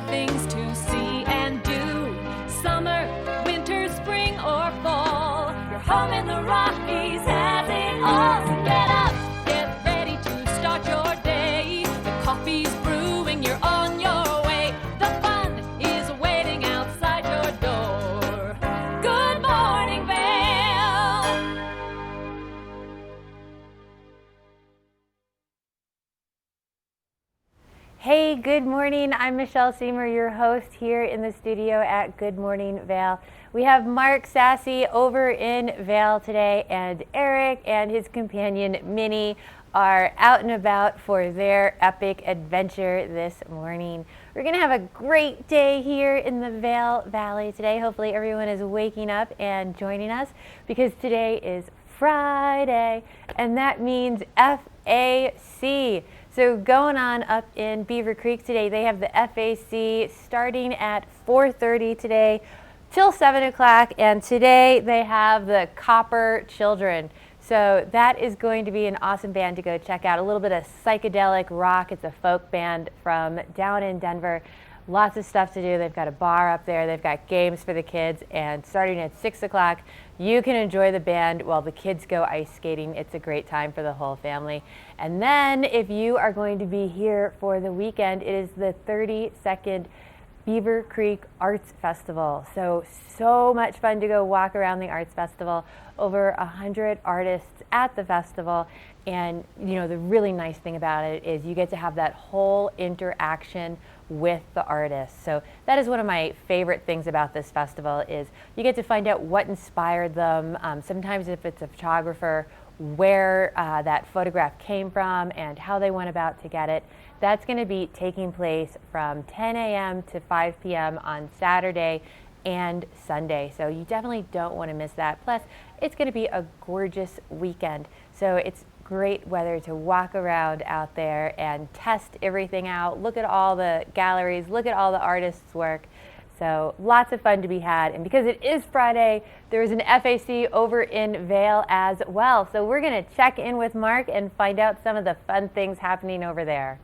things to see and do. Summer, winter, spring, or fall. Your home in the Rockies has it all. So get up, get ready to start your day. The coffee's brewing, you're on your way. The fun is waiting outside your door. Good morning, Vail. Hey, good morning. I'm Michelle Seymour, your host here in the studio at Good Morning Vail. We have Mark Sassy over in Vail today, and Eric and his companion Minnie are out and about for their epic adventure this morning. We're going to have a great day here in the Vail Valley today. Hopefully everyone is waking up and joining us because today is Friday, and that means FAC. So going on up in Beaver Creek today, they have the FAC starting at 4:30 today till 7 o'clock, and today they have the Copper Children. So that is going to be an awesome band to go check out. A little bit of psychedelic rock. It's a folk band from down in Denver. Lots of stuff to do. They've got a bar up there. They've got games for the kids, and starting at 6 o'clock, you can enjoy the band while the kids go ice skating. It's a great time for the whole family. And then if you are going to be here for the weekend, it is the 32nd Beaver Creek Arts Festival. So much fun to go walk around the Arts Festival. Over 100 artists at the festival. And you know, the really nice thing about it is you get to have that whole interaction with the artists. So that is one of my favorite things about this festival is you get to find out what inspired them. Sometimes if it's a photographer, where that photograph came from and how they went about to get it. That's going to be taking place from 10 a.m. to 5 p.m. on Saturday and Sunday. So you definitely don't want to miss that. Plus, it's going to be a gorgeous weekend. So it's great weather to walk around out there and test everything out. Look at all the galleries, look at all the artists' work. So lots of fun to be had. And because it is Friday, there is an FAC over in Vail as well. So we're going to check in with Mark and find out some of the fun things happening over there.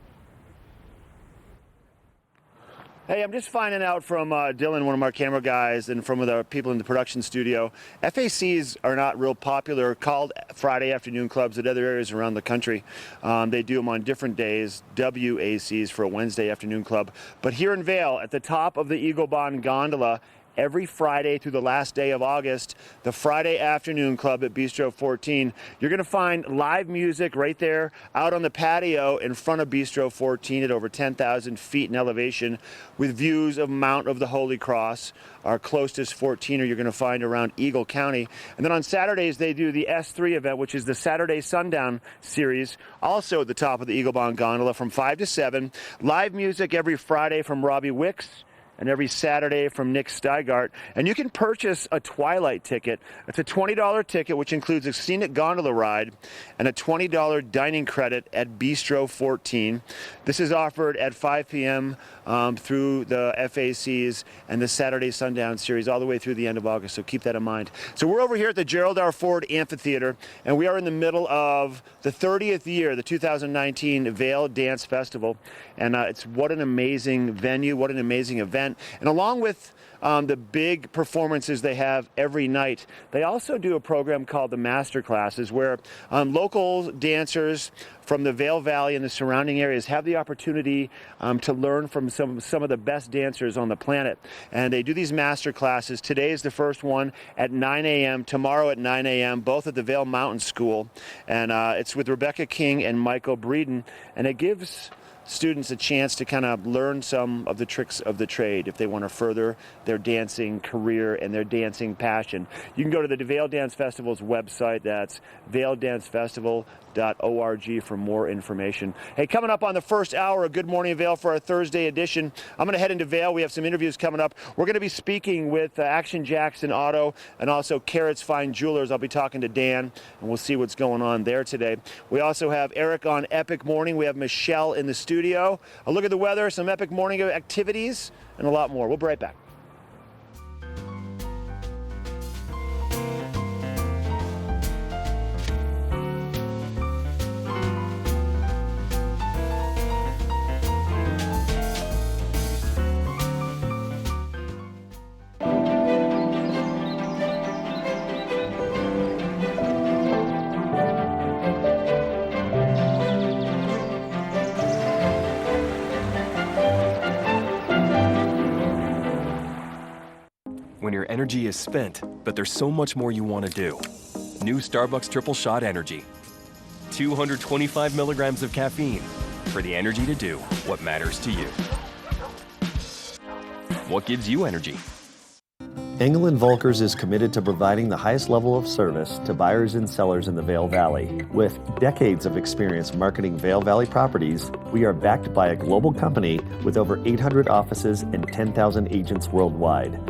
Hey, I'm just finding out from Dylan, one of our camera guys, and from the people in the production studio. FACs are not real popular, called Friday afternoon clubs at other areas around the country. They do them on different days, WACs for a Wednesday afternoon club. But here in Vail, at the top of the Eagle Bond Gondola, every Friday through the last day of August, the Friday Afternoon Club at Bistro 14. You're going to find live music right there out on the patio in front of Bistro 14 at over 10,000 feet in elevation with views of Mount of the Holy Cross. Our closest 14er you're going to find around Eagle County. And then on Saturdays, they do the S3 event, which is the Saturday Sundown series, also at the top of the Eagle Bond Gondola from 5 to 7. Live music every Friday from Robbie Wicks, and every Saturday from Nick Steigart. And you can purchase a Twilight ticket. It's a $20 ticket, which includes a scenic gondola ride and a $20 dining credit at Bistro 14. This is offered at 5 p.m. Through the FACs and the Saturday Sundown series all the way through the end of August, so keep that in mind. So we're over here at the Gerald R. Ford Amphitheater, and we are in the middle of the 30th year, the 2019 Vail Dance Festival. And it's what an amazing venue, what an amazing event. And along with the big performances they have every night, they also do a program called the Master Classes, where local dancers from the Vail Valley and the surrounding areas have the opportunity to learn from some of the best dancers on the planet. And they do these master classes. Today is the first one at 9 a.m., tomorrow at 9 a.m., both at the Vail Mountain School. And it's with Rebecca King and Michael Breeden, and it gives students a chance to kind of learn some of the tricks of the trade if they want to further their dancing career and their dancing passion. You can go to the Vail Dance Festival's website. That's vaildancefestival.org for more information. Hey, coming up on the first hour of Good Morning Vail for our Thursday edition, I'm going to head into Vail. We have some interviews coming up. We're going to be speaking with Action Jackson Auto and also Carrots Fine Jewelers. I'll be talking to Dan, and we'll see what's going on there today. We also have Eric on Epic Morning. We have Michelle in the studio. A look at the weather, some Epic Morning activities, and a lot more. We'll be right back. energy is spent, but there's so much more you want to do. New Starbucks Triple Shot Energy. 225 milligrams of caffeine for the energy to do what matters to you. What gives you energy? Engel & Volkers is committed to providing the highest level of service to buyers and sellers in the Vail Valley. With decades of experience marketing Vail Valley properties, we are backed by a global company with over 800 offices and 10,000 agents worldwide.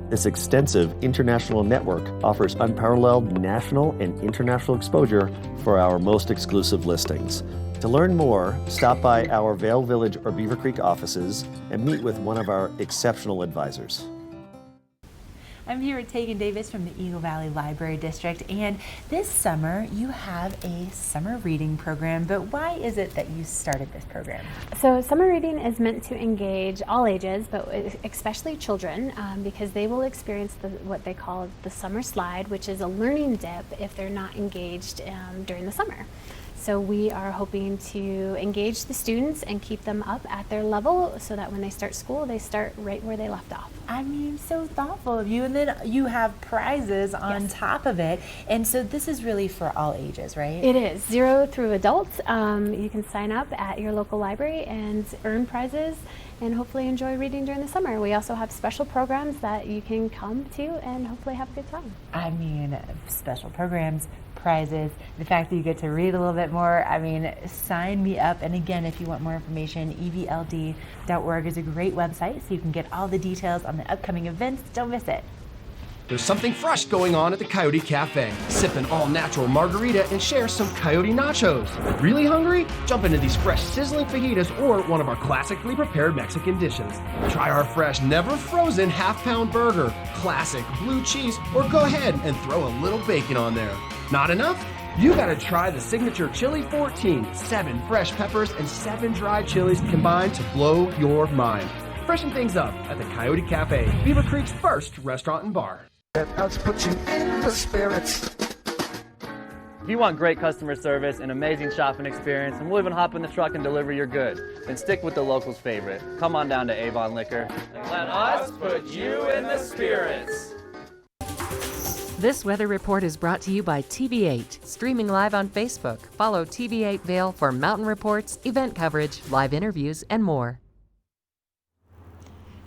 This extensive international network offers unparalleled national and international exposure for our most exclusive listings. To learn more, stop by our Vail Village or Beaver Creek offices and meet with one of our exceptional advisors. I'm here with Tegan Davis from the Eagle Valley Library District, and this summer you have a summer reading program, but why is it that you started this program? So summer reading is meant to engage all ages, but especially children, because they will experience what they call the summer slide, which is a learning dip if they're not engaged during the summer. So we are hoping to engage the students and keep them up at their level so that when they start school, they start right where they left off. I mean, so thoughtful of you. And then you have prizes on top of it. And so this is really for all ages, right? It is 0 through adults. You can sign up at your local library and earn prizes and hopefully enjoy reading during the summer. We also have special programs that you can come to and hopefully have a good time. I mean, special programs, prizes, the fact that you get to read a little bit more. I mean, sign me up. And again, if you want more information, evld.org is a great website so you can get all the details on the upcoming events. Don't miss it. There's something fresh going on at the Coyote Cafe. Sip an all-natural margarita and share some Coyote nachos. Really hungry? Jump into these fresh sizzling fajitas or one of our classically prepared Mexican dishes. Try our fresh, never frozen half-pound burger, classic blue cheese, or go ahead and throw a little bacon on there. Not enough? You gotta try the signature Chili 14, 7 fresh peppers and 7 dried chilies combined to blow your mind. Freshen things up at the Coyote Cafe, Beaver Creek's first restaurant and bar. Let's put you in the spirits. If you want great customer service and amazing shopping experience, and we'll even hop in the truck and deliver your goods, then stick with the locals' favorite. Come on down to Avon Liquor and let us put you in the spirits. This weather report is brought to you by TV8, streaming live on Facebook. Follow TV8 Vail for mountain reports, event coverage, live interviews, and more.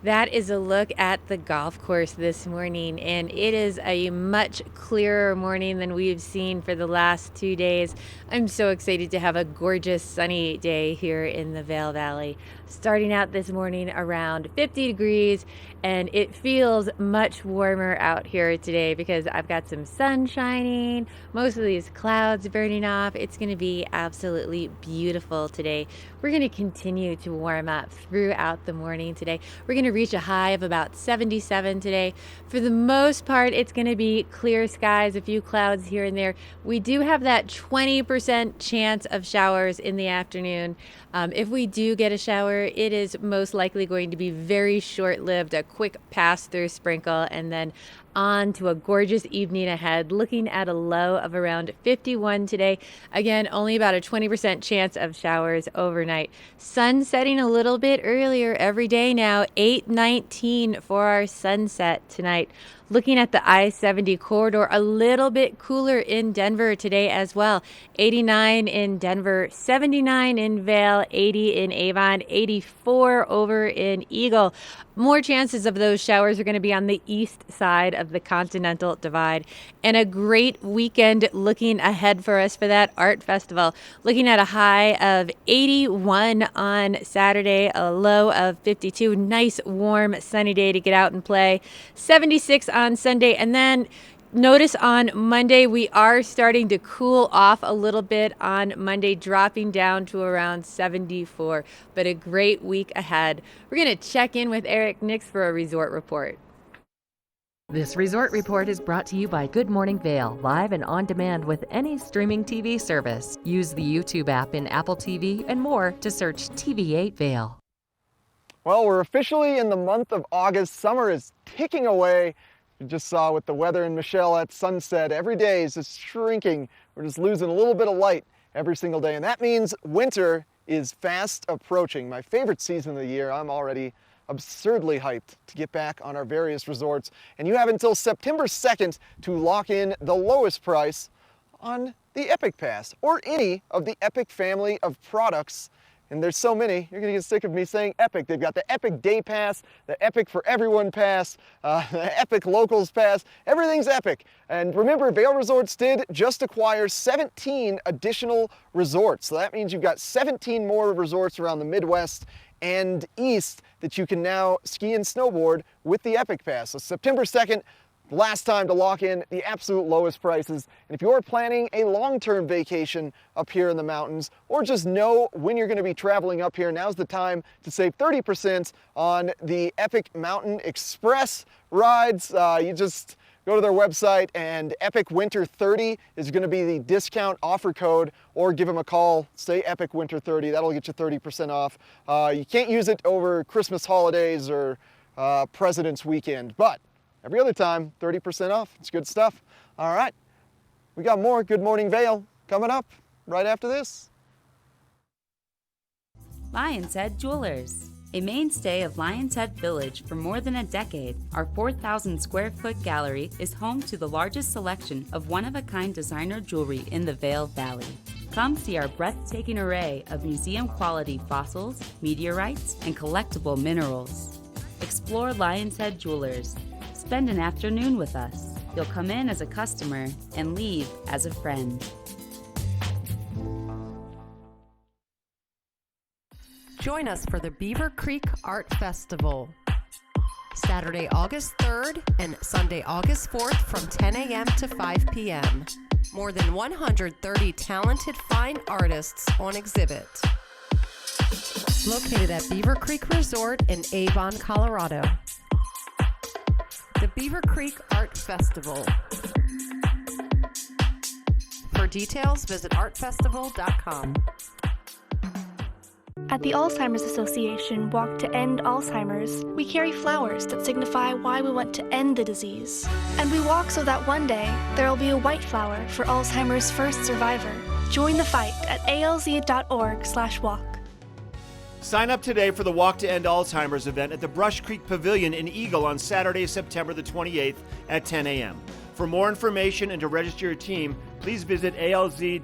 That is a look at the golf course this morning, and it is a much clearer morning than we've seen for the last 2 days. I'm so excited to have a gorgeous sunny day here in the Vail Valley. Starting out this morning around 50 degrees, and it feels much warmer out here today because I've got some sun shining, most of these clouds burning off. It's going to be absolutely beautiful today. We're going to continue to warm up throughout the morning today. We're going to reach a high of about 77 today. For the most part, it's going to be clear skies, a few clouds here and there. We do have that 20% chance of showers in the afternoon. If we do get a shower, it is most likely going to be very short-lived, a quick pass-through sprinkle, and then on to a gorgeous evening ahead, looking at a low of around 51 today. Again, only about a 20% chance of showers overnight. Sun setting a little bit earlier every day now, 8:19 for our sunset tonight. Looking at the I-70 corridor, a little bit cooler in Denver today as well. 89 in Denver, 79 in Vail, 80 in Avon, 84 over in Eagle. More chances of those showers are going to be on the east side of the Continental Divide. And a great weekend looking ahead for us for that art festival. Looking at a high of 81 on Saturday, a low of 52. Nice, warm, sunny day to get out and play. 76 on Sunday, and then notice on Monday we are starting to cool off a little bit on Monday, dropping down to around 74, but a great week ahead. We're going to check in with Eric Nix for a resort report. This resort report is brought to you by Good Morning Vail, live and on demand with any streaming TV service. Use the YouTube app in Apple TV and more to search TV8 Vail. Well, we're officially in the month of August. Summer is ticking away. You just saw with the weather in Michelle at sunset, every day is just shrinking. We're just losing a little bit of light every single day, and that means winter is fast approaching. My favorite season of the year. I'm already absurdly hyped to get back on our various resorts. And you have until September 2nd to lock in the lowest price on the Epic Pass or any of the Epic family of products. And there's so many, you're gonna get sick of me saying Epic. They've got the Epic Day Pass, the Epic for Everyone Pass, the Epic Locals Pass, everything's Epic. And remember, Vail Resorts did just acquire 17 additional resorts. So that means you've got 17 more resorts around the Midwest and East that you can now ski and snowboard with the Epic Pass. So September 2nd, last time to lock in the absolute lowest prices. And if you're planning a long-term vacation up here in the mountains, or just know when you're going to be traveling up here, now's the time to save 30% on the Epic Mountain Express rides. You just go to their website, and Epic Winter 30 is going to be the discount offer code, or give them a call, say Epic Winter 30, that'll get you 30% off. You can't use it over Christmas holidays or President's Weekend, but every other time, 30% off. It's good stuff. All right, we got more Good Morning Vail coming up right after this. Lion's Head Jewelers. A mainstay of Lion's Head Village for more than a decade, our 4,000 square foot gallery is home to the largest selection of one-of-a-kind designer jewelry in the Vail Valley. Come see our breathtaking array of museum-quality fossils, meteorites, and collectible minerals. Explore Lion's Head Jewelers. Spend an afternoon with us. You'll come in as a customer and leave as a friend. Join us for the Beaver Creek Art Festival, Saturday, August 3rd and Sunday, August 4th from 10 a.m. to 5 p.m. More than 130 talented fine artists on exhibit. Located at Beaver Creek Resort in Avon, Colorado. The Beaver Creek Art Festival. For details, visit artfestival.com. At the Alzheimer's Association Walk to End Alzheimer's, we carry flowers that signify why we want to end the disease. And we walk so that one day there will be a white flower for Alzheimer's first survivor. Join the fight at alz.org/walk. Sign up today for the Walk to End Alzheimer's event at the Brush Creek Pavilion in Eagle on Saturday, September the 28th at 10 a.m. For more information and to register your team, please visit alz.org/walk.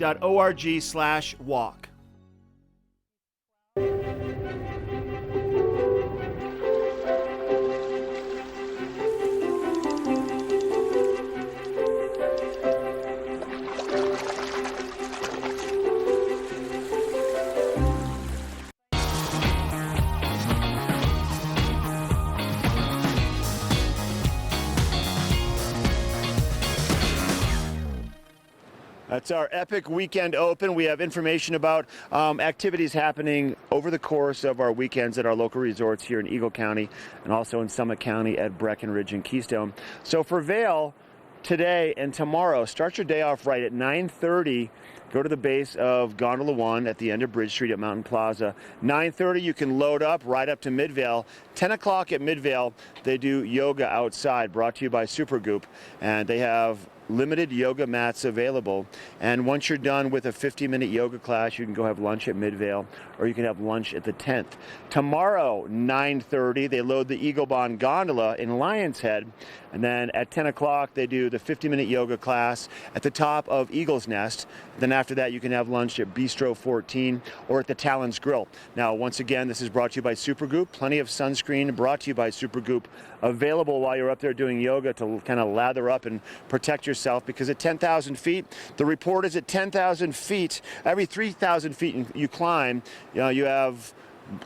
That's our Epic Weekend Open. We have information about activities happening over the course of our weekends at our local resorts here in Eagle County and also in Summit County at Breckenridge and Keystone. So for Vail, today and tomorrow, start your day off right at 9:30. Go to the base of Gondola 1 at the end of Bridge Street at Mountain Plaza. 9:30, you can load up right up to Midvale. 10 o'clock at Midvale, they do yoga outside, brought to you by Supergoop. And they have limited yoga mats available. And once you're done with a 50-minute yoga class, you can go have lunch at Midvale, or you can have lunch at the 10th. Tomorrow, 9:30, they load the Eagle Bond Gondola in Lion's Head. And then at 10 o'clock, they do the 50-minute yoga class at the top of Eagle's Nest. Then after that, you can have lunch at Bistro 14 or at the Talons Grill. Now, once again, this is brought to you by Supergoop. Plenty of sunscreen brought to you by Supergoop available while you're up there doing yoga to kind of lather up and protect yourself, because at 10,000 feet, the report is at 10,000 feet, every 3,000 feet you climb, you have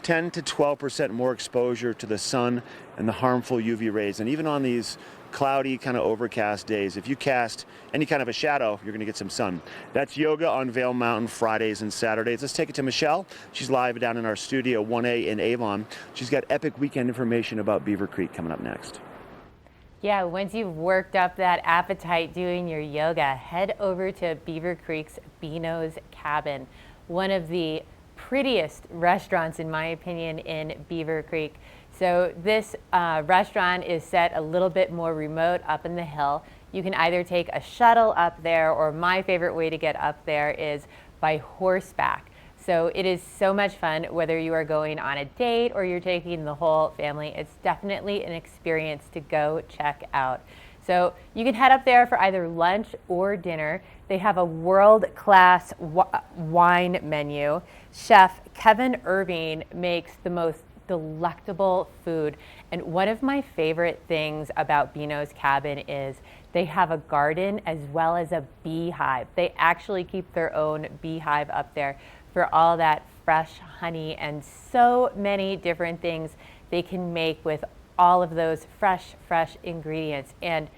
10 to 12% more exposure to the sun and the harmful UV rays. And even on these cloudy, kind of overcast days, if you cast any kind of a shadow, you're going to get some sun. That's yoga on Vail Mountain Fridays and Saturdays. Let's take it to Michelle. She's live down in our studio 1A in Avon. She's got Epic Weekend information about Beaver Creek coming up next. Yeah, once you've worked up that appetite doing your yoga, head over to Beaver Creek's Beano's Cabin, one of the prettiest restaurants, in my opinion, in Beaver Creek. So this restaurant is set a little bit more remote up in the hill. You can either take a shuttle up there, or my favorite way to get up there is by horseback. So it is so much fun, whether you are going on a date or you're taking the whole family. It's definitely an experience to go check out. So you can head up there for either lunch or dinner. They have a world-class wine menu. Chef Kevin Irving makes the most delectable food. And one of my favorite things about Beano's Cabin is they have a garden as well as a beehive. They actually keep their own beehive up there for all that fresh honey and so many different things they can make with all of those fresh ingredients. And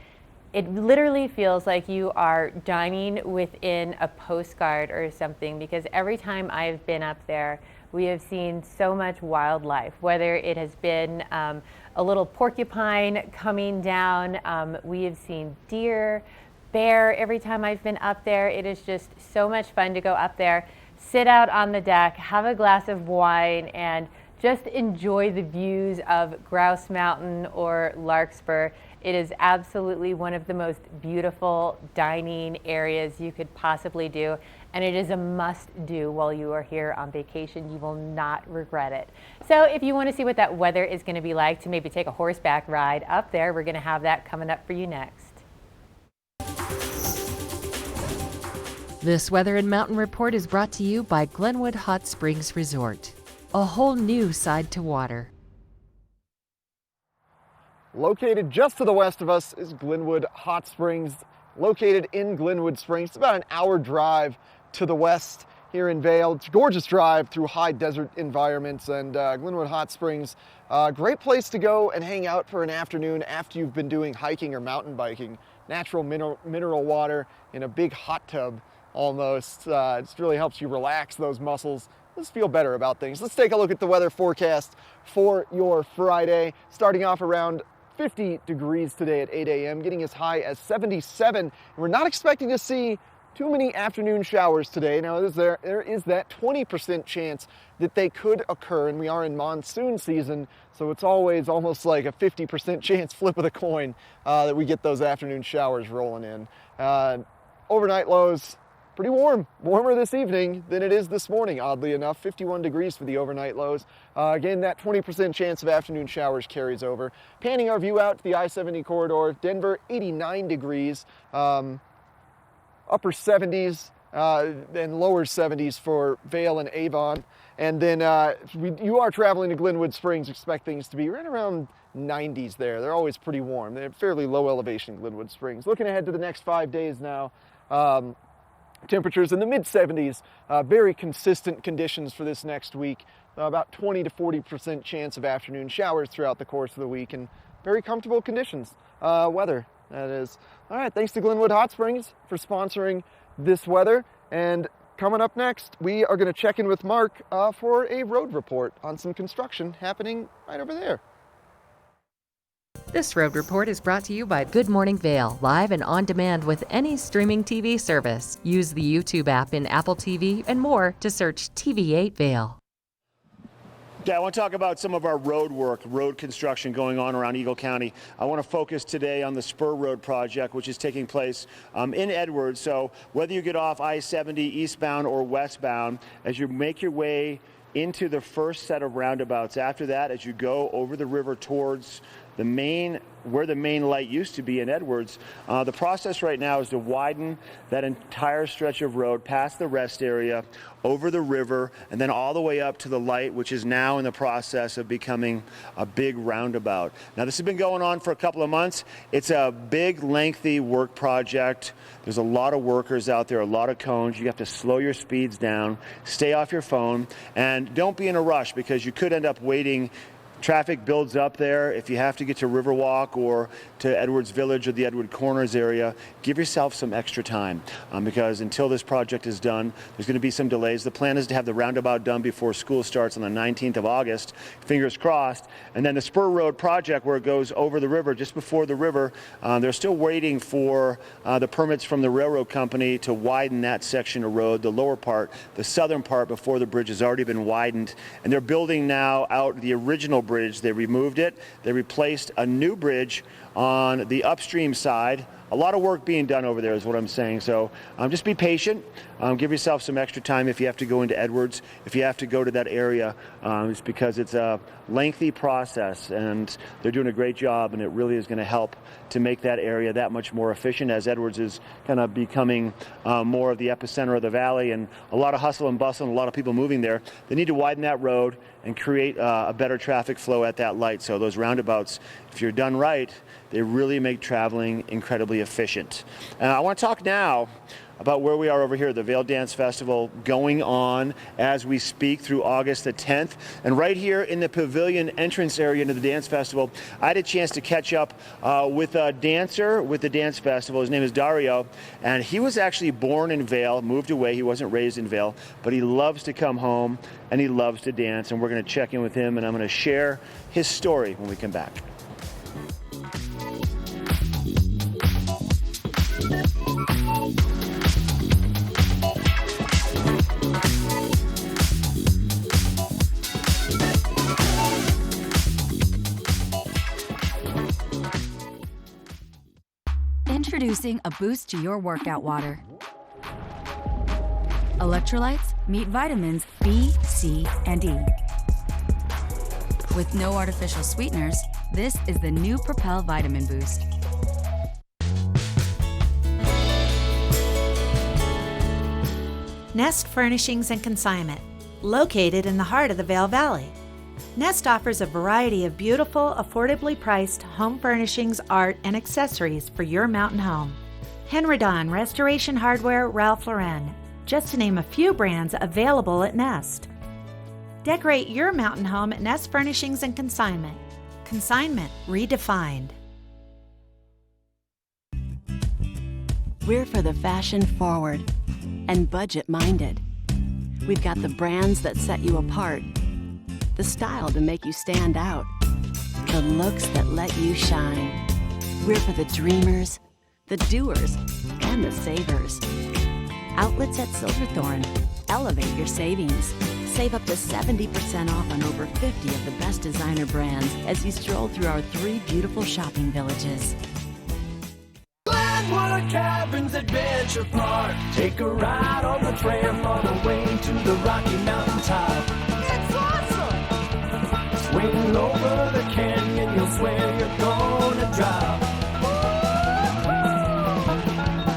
it literally feels like you are dining within a postcard or something, because every time I've been up there, we have seen so much wildlife, whether it has been a little porcupine coming down. We have seen deer, bear every time I've been up there. It is just so much fun to go up there, sit out on the deck, have a glass of wine, and just enjoy the views of Grouse Mountain or Larkspur. It is absolutely one of the most beautiful dining areas you could possibly do, and it is a must-do while you are here on vacation. You will not regret it. So if you want to see what that weather is going to be like, to maybe take a horseback ride up there, we're going to have that coming up for you next. This Weather and Mountain Report is brought to you by Glenwood Hot Springs Resort. A whole new side to water. Located just to the west of us is Glenwood Hot Springs, located in Glenwood Springs. It's about an hour drive to the west here in Vail. It's a gorgeous drive through high desert environments, and Glenwood Hot Springs, great place to go and hang out for an afternoon after you've been doing hiking or mountain biking. Natural mineral water in a big hot tub almost. It really helps you relax those muscles. Let's feel better about things. Let's take a look at the weather forecast for your Friday. Starting off around 50 degrees today at 8 a.m., getting as high as 77. We're not expecting to see too many afternoon showers today. Now, there is that 20% chance that they could occur, and we are in monsoon season, so it's always almost like a 50% chance, flip of the coin, that we get those afternoon showers rolling in. Overnight lows, pretty warm, warmer this evening than it is this morning, oddly enough. 51 degrees for the overnight lows. Again, that 20% chance of afternoon showers carries over. Panning our view out to the I-70 corridor, Denver, 89 degrees, upper 70s and lower 70s for Vail and Avon. And then you are traveling to Glenwood Springs, expect things to be right around 90s there. They're always pretty warm. They're fairly low elevation, Glenwood Springs. Looking ahead to the next 5 days now, temperatures in the mid-70s, very consistent conditions for this next week. About 20 to 40% chance of afternoon showers throughout the course of the week, and very comfortable conditions, weather, that is. All right, thanks to Glenwood Hot Springs for sponsoring this weather. And coming up next, we are going to check in with Mark for a road report on some construction happening right over there. This road report is brought to you by Good Morning Vail, live and on demand with any streaming TV service. Use the YouTube app in Apple TV and more to search TV8 Vail. Yeah, I want to talk about some of our road work, road construction going on around Eagle County. I want to focus today on the Spur Road project, which is taking place in Edwards. So whether you get off I-70 eastbound or westbound, as you make your way into the first set of roundabouts, after that, as you go over the river towards the main, where the main light used to be in Edwards, the process right now is to widen that entire stretch of road past the rest area, over the river, and then all the way up to the light, which is now in the process of becoming a big roundabout. Now, this has been going on for a couple of months. It's a big, lengthy work project. There's a lot of workers out there, a lot of cones. You have to slow your speeds down, stay off your phone, and don't be in a rush, because you could end up waiting. Traffic builds up there. If you have to get to Riverwalk or to Edwards Village or the Edward Corners area, give yourself some extra time, because until this project is done, there's going to be some delays. The plan is to have the roundabout done before school starts on the 19th of August, fingers crossed. And then the Spur Road project, where it goes over the river, just before the river, they're still waiting for the permits from the railroad company to widen that section of road, the lower part, the southern part, before the bridge has already been widened. And they're building now out the original bridge. They removed it. They replaced a new bridge on the upstream side. A lot of work being done over there is what I'm saying. So just be patient. Give yourself some extra time if you have to go into Edwards, if you have to go to that area. It's because it's a lengthy process, and they're doing a great job, and it really is going to help to make that area that much more efficient as Edwards is kind of becoming more of the epicenter of the valley, and a lot of hustle and bustle and a lot of people moving there. They need to widen that road and create a better traffic flow at that light. So those roundabouts, if you're done right, they really make traveling incredibly efficient. I want to talk now about where we are over here, the Vail Dance Festival going on as we speak through August the 10th. And right here in the pavilion entrance area into the dance festival, I had a chance to catch up with a dancer with the dance festival. His name is Dario, and he was actually born in Vail, moved away. He wasn't raised in Vail, but he loves to come home and he loves to dance. And we're going to check in with him, and I'm going to share his story when we come back. Introducing a boost to your workout water. Electrolytes meet vitamins B, C, and E. With no artificial sweeteners, this is the new Propel Vitamin Boost. Nest Furnishings and Consignment, located in the heart of the Vail Valley. Nest offers a variety of beautiful, affordably priced home furnishings, art, and accessories for your mountain home. Henredon, Restoration Hardware, Ralph Lauren, just to name a few brands available at Nest. Decorate your mountain home at Nest Furnishings and Consignment. Consignment redefined. We're for the fashion forward and budget minded. We've got the brands that set you apart, the style to make you stand out, the looks that let you shine. We're for the dreamers, the doers, and the savers. Outlets at Silverthorne. Elevate your savings. Save up to 70% off on over 50 of the best designer brands as you stroll through our 3 beautiful shopping villages. Glenwood Cabins Adventure Park. Take a ride on the tram on the way to the Rocky Mountain top. It's awesome! Swing over the canyon, you'll swear you're gonna drop.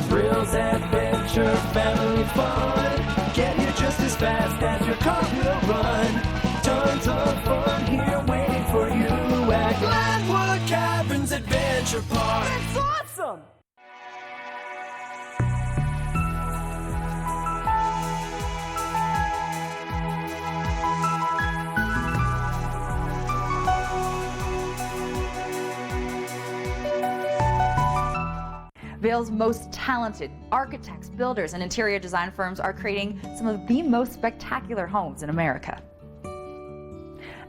Thrills, adventure, family fun. Get here just as fast as your car will run. Tons of fun here waiting for you at Glenwood Cabins Adventure Park. It's awesome! Vail's most talented architects, builders, and interior design firms are creating some of the most spectacular homes in America.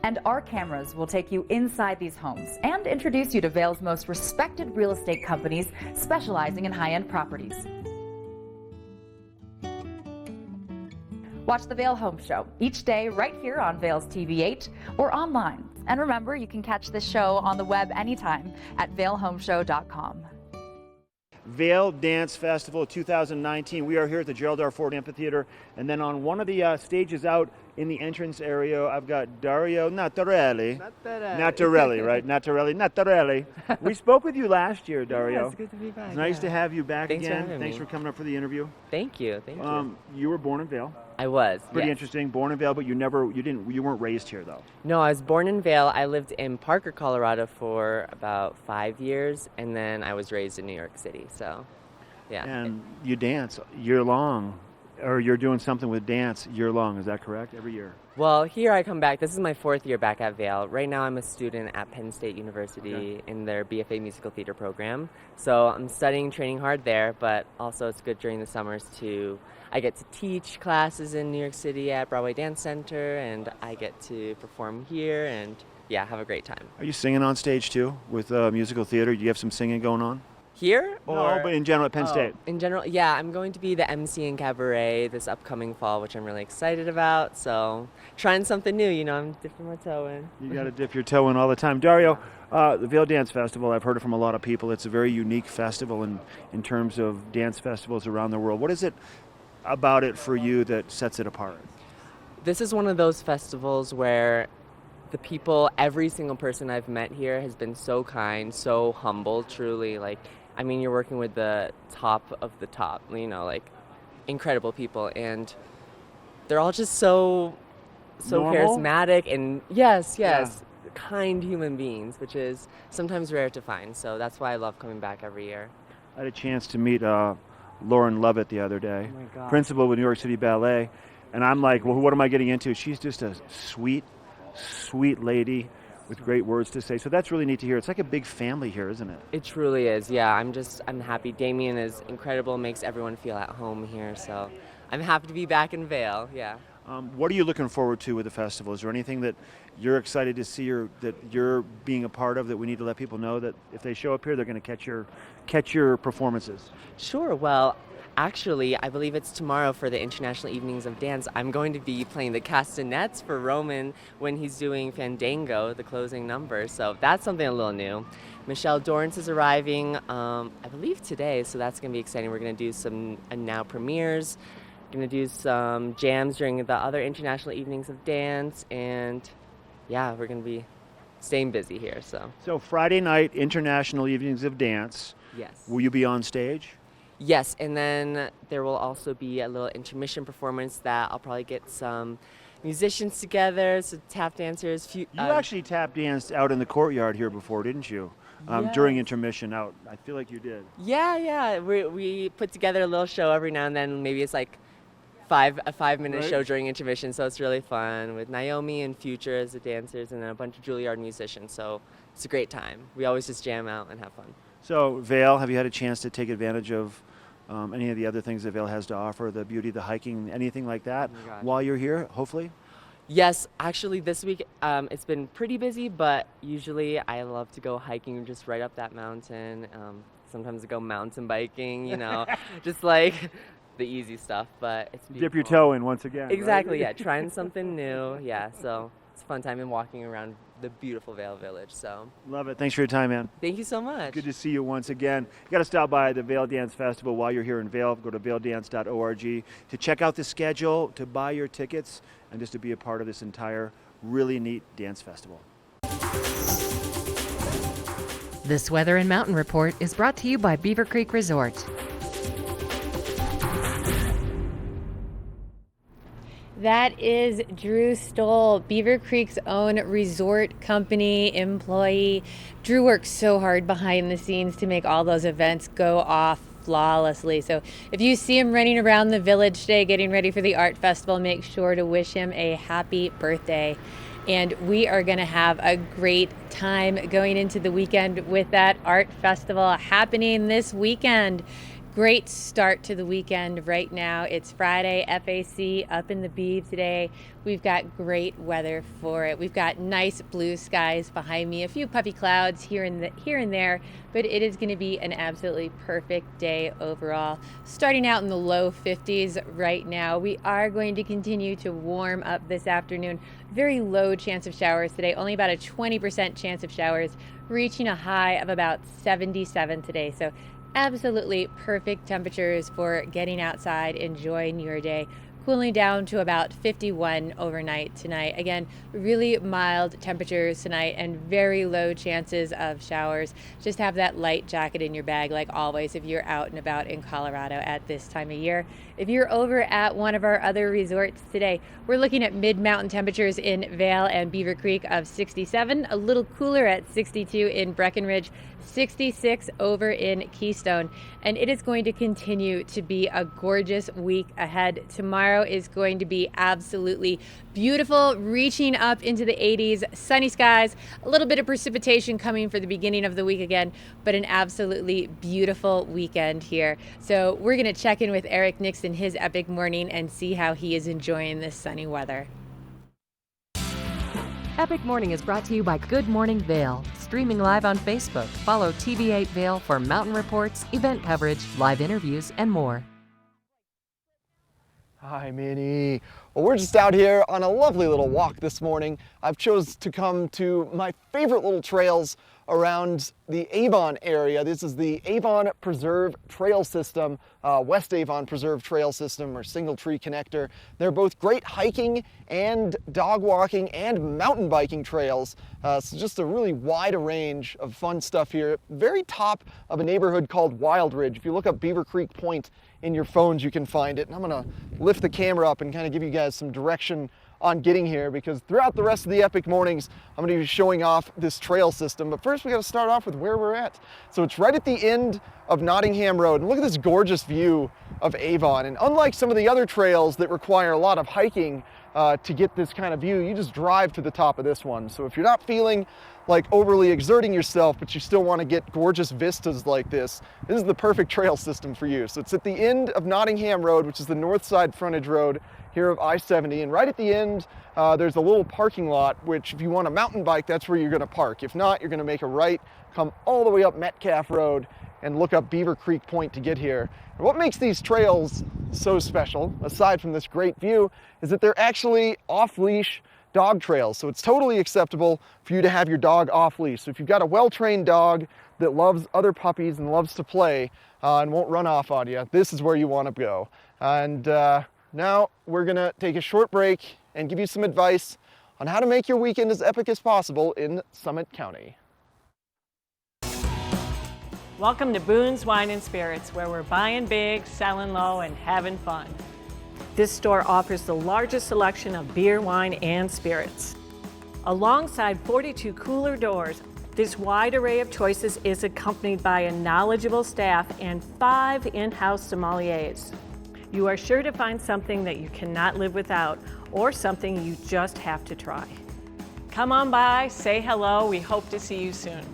And our cameras will take you inside these homes and introduce you to Vail's most respected real estate companies specializing in high-end properties. Watch the Vail Home Show each day right here on Vail's TV8 or online. And remember, you can catch this show on the web anytime at vailhomeshow.com. Vail Dance Festival 2019. We are here at the Gerald R. Ford Amphitheater, and then on one of the stages out in the entrance area, I've got Dario Nattarelli. Nattarelli, right? Nattarelli. We spoke with you last year, Dario. Yeah, it's good to be back. It's nice to have you back Thanks again. for having Thanks me. for coming up for the interview. Thank you. Thank you. You were born in Vail. I was. Pretty yes. interesting. Born in Vail, but you weren't raised here though. No, I was born in Vail. I lived in Parker, Colorado for about 5 years, and then I was raised in New York City. So, yeah. And you dance year long, or you're doing something with dance year long. Is that correct? Every year. Well, here I come back. This is my 4th year back at Vail. Right now I'm a student at Penn State University in their BFA Musical Theater program. So I'm studying, training hard there, but also it's good during the summers I get to teach classes in New York City at Broadway Dance Center, and I get to perform here and, yeah, have a great time. Are you singing on stage too with musical theater? Do you have some singing going on? Here? Or? No, but in general at Penn State. In general, yeah, I'm going to be the MC in Cabaret this upcoming fall, which I'm really excited about. So trying something new, I'm dipping my toe in. You got to dip your toe in all the time. Dario, The Vail Dance Festival, I've heard it from a lot of people. It's a very unique festival in terms of dance festivals around the world. What is it about it for you that sets it apart? This is one of those festivals where the people, every single person I've met here has been so kind, so humble, truly. Like, I mean, you're working with the top of the top, you know, like incredible people, and they're all just so Normal? charismatic and yes, kind human beings, which is sometimes rare to find. So that's why I love coming back every year. I had a chance to meet Lauren Lovett the other day, Oh my God. principal with New York City Ballet, and I'm like, well, what am I getting into? She's just a sweet lady with great words to say. So that's really neat to hear. It's like a big family here, isn't it? It truly is, yeah. I'm happy. Damien is incredible, makes everyone feel at home here, so I'm happy to be back in Vail, yeah. What are you looking forward to with the festival? Is there anything that you're excited to see or that you're being a part of that we need to let people know that if they show up here, they're going to catch your performances? Sure, well, actually, I believe it's tomorrow for the International Evenings of Dance. I'm going to be playing the castanets for Roman when he's doing Fandango, the closing number, so that's something a little new. Michelle Dorrance is arriving, I believe today, so that's going to be exciting. We're going to do some now premieres. Going to do some jams during the other International Evenings of Dance, and yeah, we're going to be staying busy here. So Friday night, International Evenings of Dance. Yes. Will you be on stage? Yes, and then there will also be a little intermission performance that I'll probably get some musicians together, some tap dancers. You actually tap danced out in the courtyard here before, didn't you? During intermission out. I feel like you did. Yeah. We put together a little show every now and then. Maybe it's like a 5-minute Right. show during intermission, so it's really fun with Naomi and Future as the dancers and then a bunch of Juilliard musicians, so it's a great time. We always just jam out and have fun. So Vail, have you had a chance to take advantage of any of the other things that Vail has to offer, the beauty, the hiking, anything like that Oh my God. while you're here, hopefully? Yes, actually this week it's been pretty busy, but usually I love to go hiking just right up that mountain. Sometimes I go mountain biking, you know, just like the easy stuff, but it's Dip your beautiful. toe in once again. Exactly, right? yeah, trying something new, yeah, so it's a fun time and walking around the beautiful Vail Village, so. Love it. Thanks for your time, man. Thank you so much. Good to see you once again. You got to stop by the Vail Dance Festival while you're here in Vail. Go to vaildance.org to check out the schedule, to buy your tickets, and just to be a part of this entire really neat dance festival. This Weather and Mountain Report is brought to you by Beaver Creek Resort. That is Drew Stoll, Beaver Creek's own resort company employee. Drew works so hard behind the scenes to make all those events go off flawlessly. So if you see him running around the village today getting ready for the art festival, make sure to wish him a happy birthday. And we are going to have a great time going into the weekend with that art festival happening this weekend. Great start to the weekend right now. It's Friday, FAC up in the Beeve today. We've got great weather for it. We've got nice blue skies behind me, a few puffy clouds here and there, but it is going to be an absolutely perfect day overall. Starting out in the low 50s right now. We are going to continue to warm up this afternoon. Very low chance of showers today, only about a 20% chance of showers, reaching a high of about 77 today. So absolutely perfect temperatures for getting outside, enjoying your day. Cooling down to about 51 overnight tonight. Again, really mild temperatures tonight and very low chances of showers. Just have that light jacket in your bag like always if you're out and about in Colorado at this time of year. If you're over at one of our other resorts today, we're looking at mid-mountain temperatures in Vail and Beaver Creek of 67, a little cooler at 62 in Breckenridge, 66 over in Keystone, and it is going to continue to be a gorgeous week ahead. Tomorrow is going to be absolutely beautiful, reaching up into the 80s, sunny skies, a little bit of precipitation coming for the beginning of the week again, but an absolutely beautiful weekend here. So we're going to check in with Eric Nixon, his epic morning, and see how he is enjoying this sunny weather. Epic Morning is brought to you by Good Morning Vail. Streaming live on Facebook. Follow TV8 Vail for mountain reports, event coverage, live interviews, and more. Hi, Minnie. Well, we're just out here on a lovely little walk this morning. I've chose to come to my favorite little trails around the Avon area. This is the Avon Preserve Trail System, West Avon Preserve Trail System, or Single Tree Connector. They're both great hiking and dog walking and mountain biking trails. So just a really wide range of fun stuff here. Very top of a neighborhood called Wild Ridge. If you look up Beaver Creek Point in your phones, you can find it. And I'm gonna lift the camera up and kind of give you guys some direction on getting here, because throughout the rest of the Epic Mornings, I'm going to be showing off this trail system. But first we got to start off with where we're at. So it's right at the end of Nottingham Road. And look at this gorgeous view of Avon. And unlike some of the other trails that require a lot of hiking to get this kind of view, you just drive to the top of this one. So if you're not feeling like overly exerting yourself, but you still want to get gorgeous vistas like this is the perfect trail system for you. So it's at the end of Nottingham Road, which is the north side frontage road here of I-70, and right at the end there's a little parking lot, which if you want a mountain bike, that's where you're going to park. If not, you're going to make a right, come all the way up Metcalf Road and look up Beaver Creek Point to get here. And what makes these trails so special, aside from this great view, is that they're actually off-leash dog trails. So it's totally acceptable for you to have your dog off-leash. So if you've got a well-trained dog that loves other puppies and loves to play and won't run off on you, this is where you want to go. And now we're gonna take a short break and give you some advice on how to make your weekend as epic as possible in Summit County. Welcome to Boone's Wine and Spirits, where we're buying big, selling low, and having fun. This store offers the largest selection of beer, wine, and spirits. Alongside 42 cooler doors, this wide array of choices is accompanied by a knowledgeable staff and 5 in-house sommeliers. You are sure to find something that you cannot live without, or something you just have to try. Come on by, say hello, we hope to see you soon.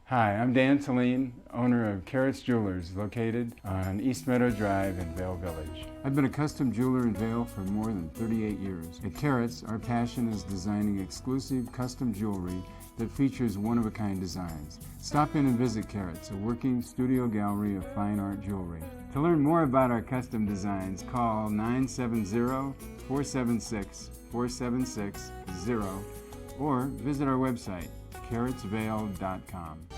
Hi, I'm Dan Saline, owner of Carrots Jewelers, located on East Meadow Drive in Vail Village. I've been a custom jeweler in Vail for more than 38 years. At Carrots, our passion is designing exclusive custom jewelry that features one-of-a-kind designs. Stop in and visit Carrots, a working studio gallery of fine art jewelry. To learn more about our custom designs, call 970-476-4760 or visit our website, carrotsvale.com.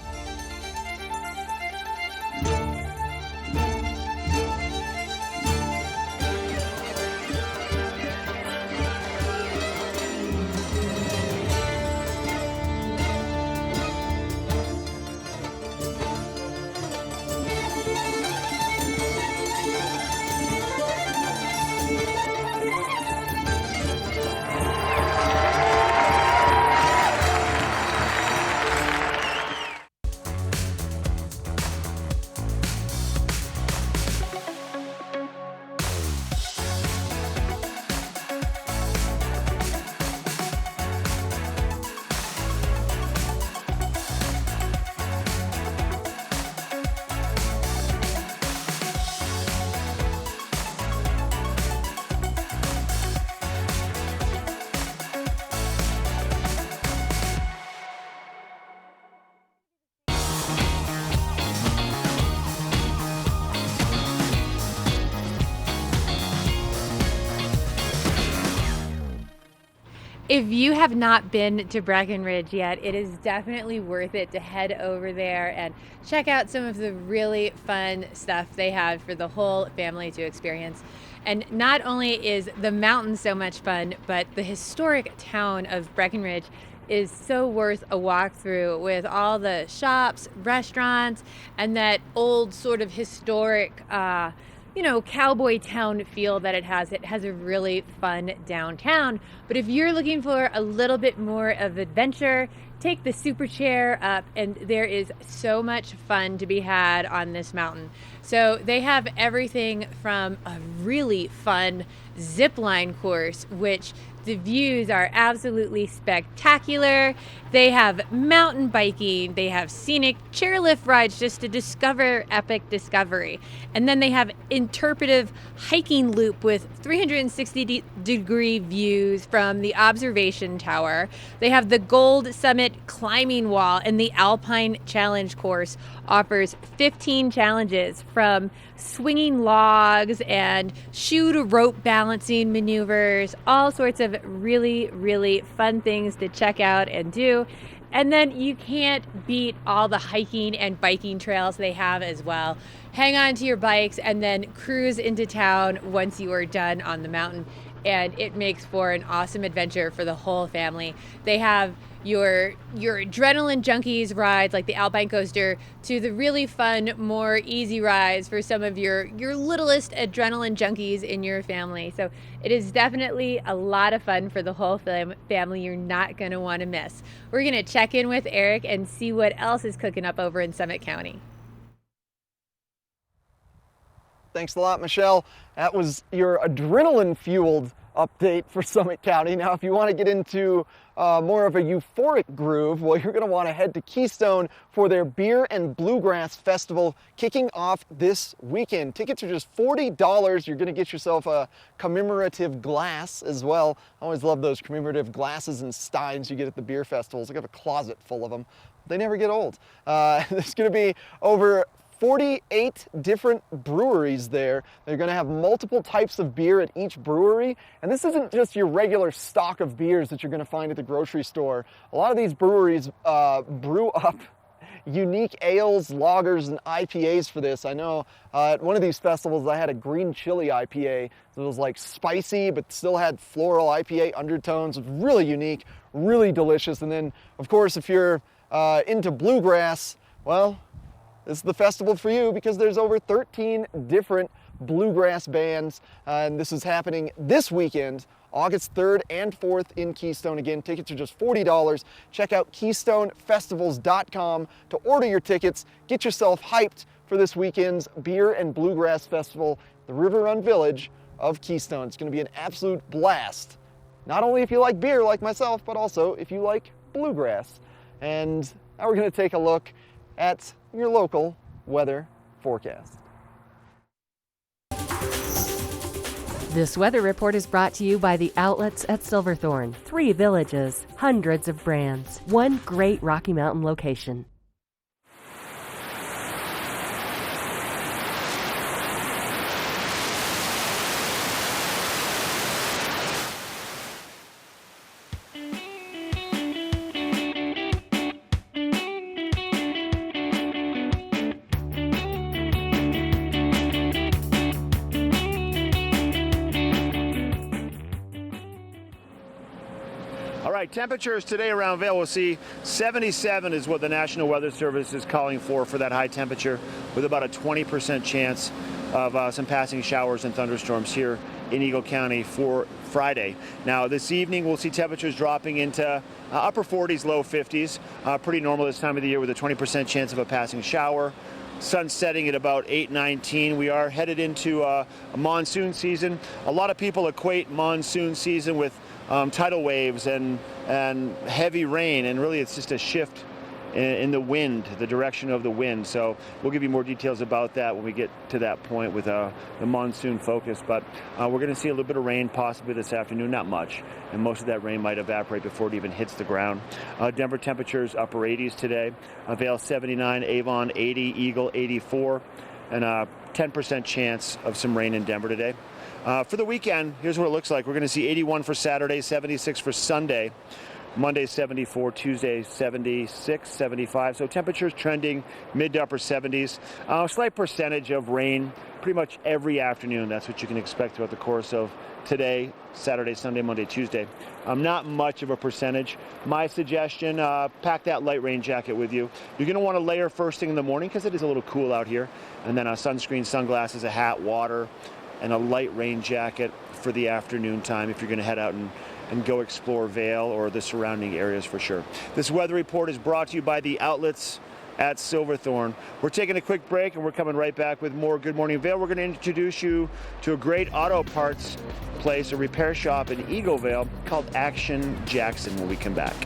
If you have not been to Breckenridge yet, it is definitely worth it to head over there and check out some of the really fun stuff they have for the whole family to experience. And not only is the mountain so much fun, but the historic town of Breckenridge is so worth a walk through, with all the shops, restaurants, and that old sort of historic cowboy town feel that it has. It has a really fun downtown. But if you're looking for a little bit more of adventure, take the super chair up, and there is so much fun to be had on this mountain. So they have everything from a really fun zip line course, which the views are absolutely spectacular. They have mountain biking, they have scenic chairlift rides just to discover epic discovery. And then they have interpretive hiking loop with 360-degree views from the observation tower. They have the Gold Summit climbing wall, and the Alpine Challenge course offers 15 challenges, from swinging logs and shoe to rope balancing maneuvers, all sorts of really, really fun things to check out and do. And then you can't beat all the hiking and biking trails they have as well. Hang on to your bikes and then cruise into town once you are done on the mountain. And it makes for an awesome adventure for the whole family. They have your adrenaline junkies rides like the Alpine Coaster to the really fun, more easy rides for some of your littlest adrenaline junkies in your family. So it is definitely a lot of fun for the whole family. You're not going to want to miss. We're going to check in with Eric and see what else is cooking up over in Summit County. Thanks a lot, Michelle. That was your adrenaline-fueled update for Summit County. Now, if you want to get into more of a euphoric groove, well, you're going to want to head to Keystone for their Beer and Bluegrass Festival kicking off this weekend. Tickets are just $40. You're going to get yourself a commemorative glass as well. I always love those commemorative glasses and steins you get at the beer festivals. I have a closet full of them. They never get old. There's going to be over 48 different breweries there. They're going to have multiple types of beer at each brewery. And this isn't just your regular stock of beers that you're going to find at the grocery store. A lot of these breweries brew up unique ales, lagers, and IPAs for this. I know at one of these festivals I had a green chili IPA. So it was like spicy, but still had floral IPA undertones. It was really unique, really delicious. And then, of course, if you're into bluegrass, well, this is the festival for you because there's over 13 different bluegrass bands, and this is happening this weekend, August 3rd and 4th in Keystone. Again, tickets are just $40. Check out KeystoneFestivals.com to order your tickets. Get yourself hyped for this weekend's Beer and Bluegrass Festival, the River Run Village of Keystone. It's going to be an absolute blast, not only if you like beer like myself, but also if you like bluegrass. And now we're going to take a look at your local weather forecast. This weather report is brought to you by the outlets at Silverthorne. 3 villages, hundreds of brands, one great Rocky Mountain location. Temperatures today around Vail, we'll see 77 is what the National Weather Service is calling for that high temperature, with about a 20% chance of some passing showers and thunderstorms here in Eagle County for Friday. Now this evening we'll see temperatures dropping into upper 40s, low 50s, pretty normal this time of the year with a 20% chance of a passing shower. Sun setting at about 8:19. We are headed into a monsoon season. A lot of people equate monsoon season with tidal waves and heavy rain, and really it's just a shift in the wind, the direction of the wind. So we'll give you more details about that when we get to that point with the monsoon focus. But we're going to see a little bit of rain possibly this afternoon, not much, and most of that rain might evaporate before it even hits the ground. Denver temperatures upper 80s today. Vail 79, Avon 80, Eagle 84, and a 10% chance of some rain in Denver today. For the weekend, here's what it looks like. We're going to see 81 for Saturday, 76 for Sunday. Monday 74, Tuesday 76, 75. So temperatures trending mid to upper 70s. A slight percentage of rain pretty much every afternoon. That's what you can expect throughout the course of today, Saturday, Sunday, Monday, Tuesday. Not much of a percentage. My suggestion, pack that light rain jacket with you. You're going to want to layer first thing in the morning because it is a little cool out here. And then sunscreen, sunglasses, a hat, water, and a light rain jacket for the afternoon time if you're going to head out and go explore Vail or the surrounding areas for sure. This weather report is brought to you by the outlets at Silverthorne. We're taking a quick break and we're coming right back with more Good Morning Vail. We're going to introduce you to a great auto parts place, a repair shop in Eaglevale called Action Jackson when we come back.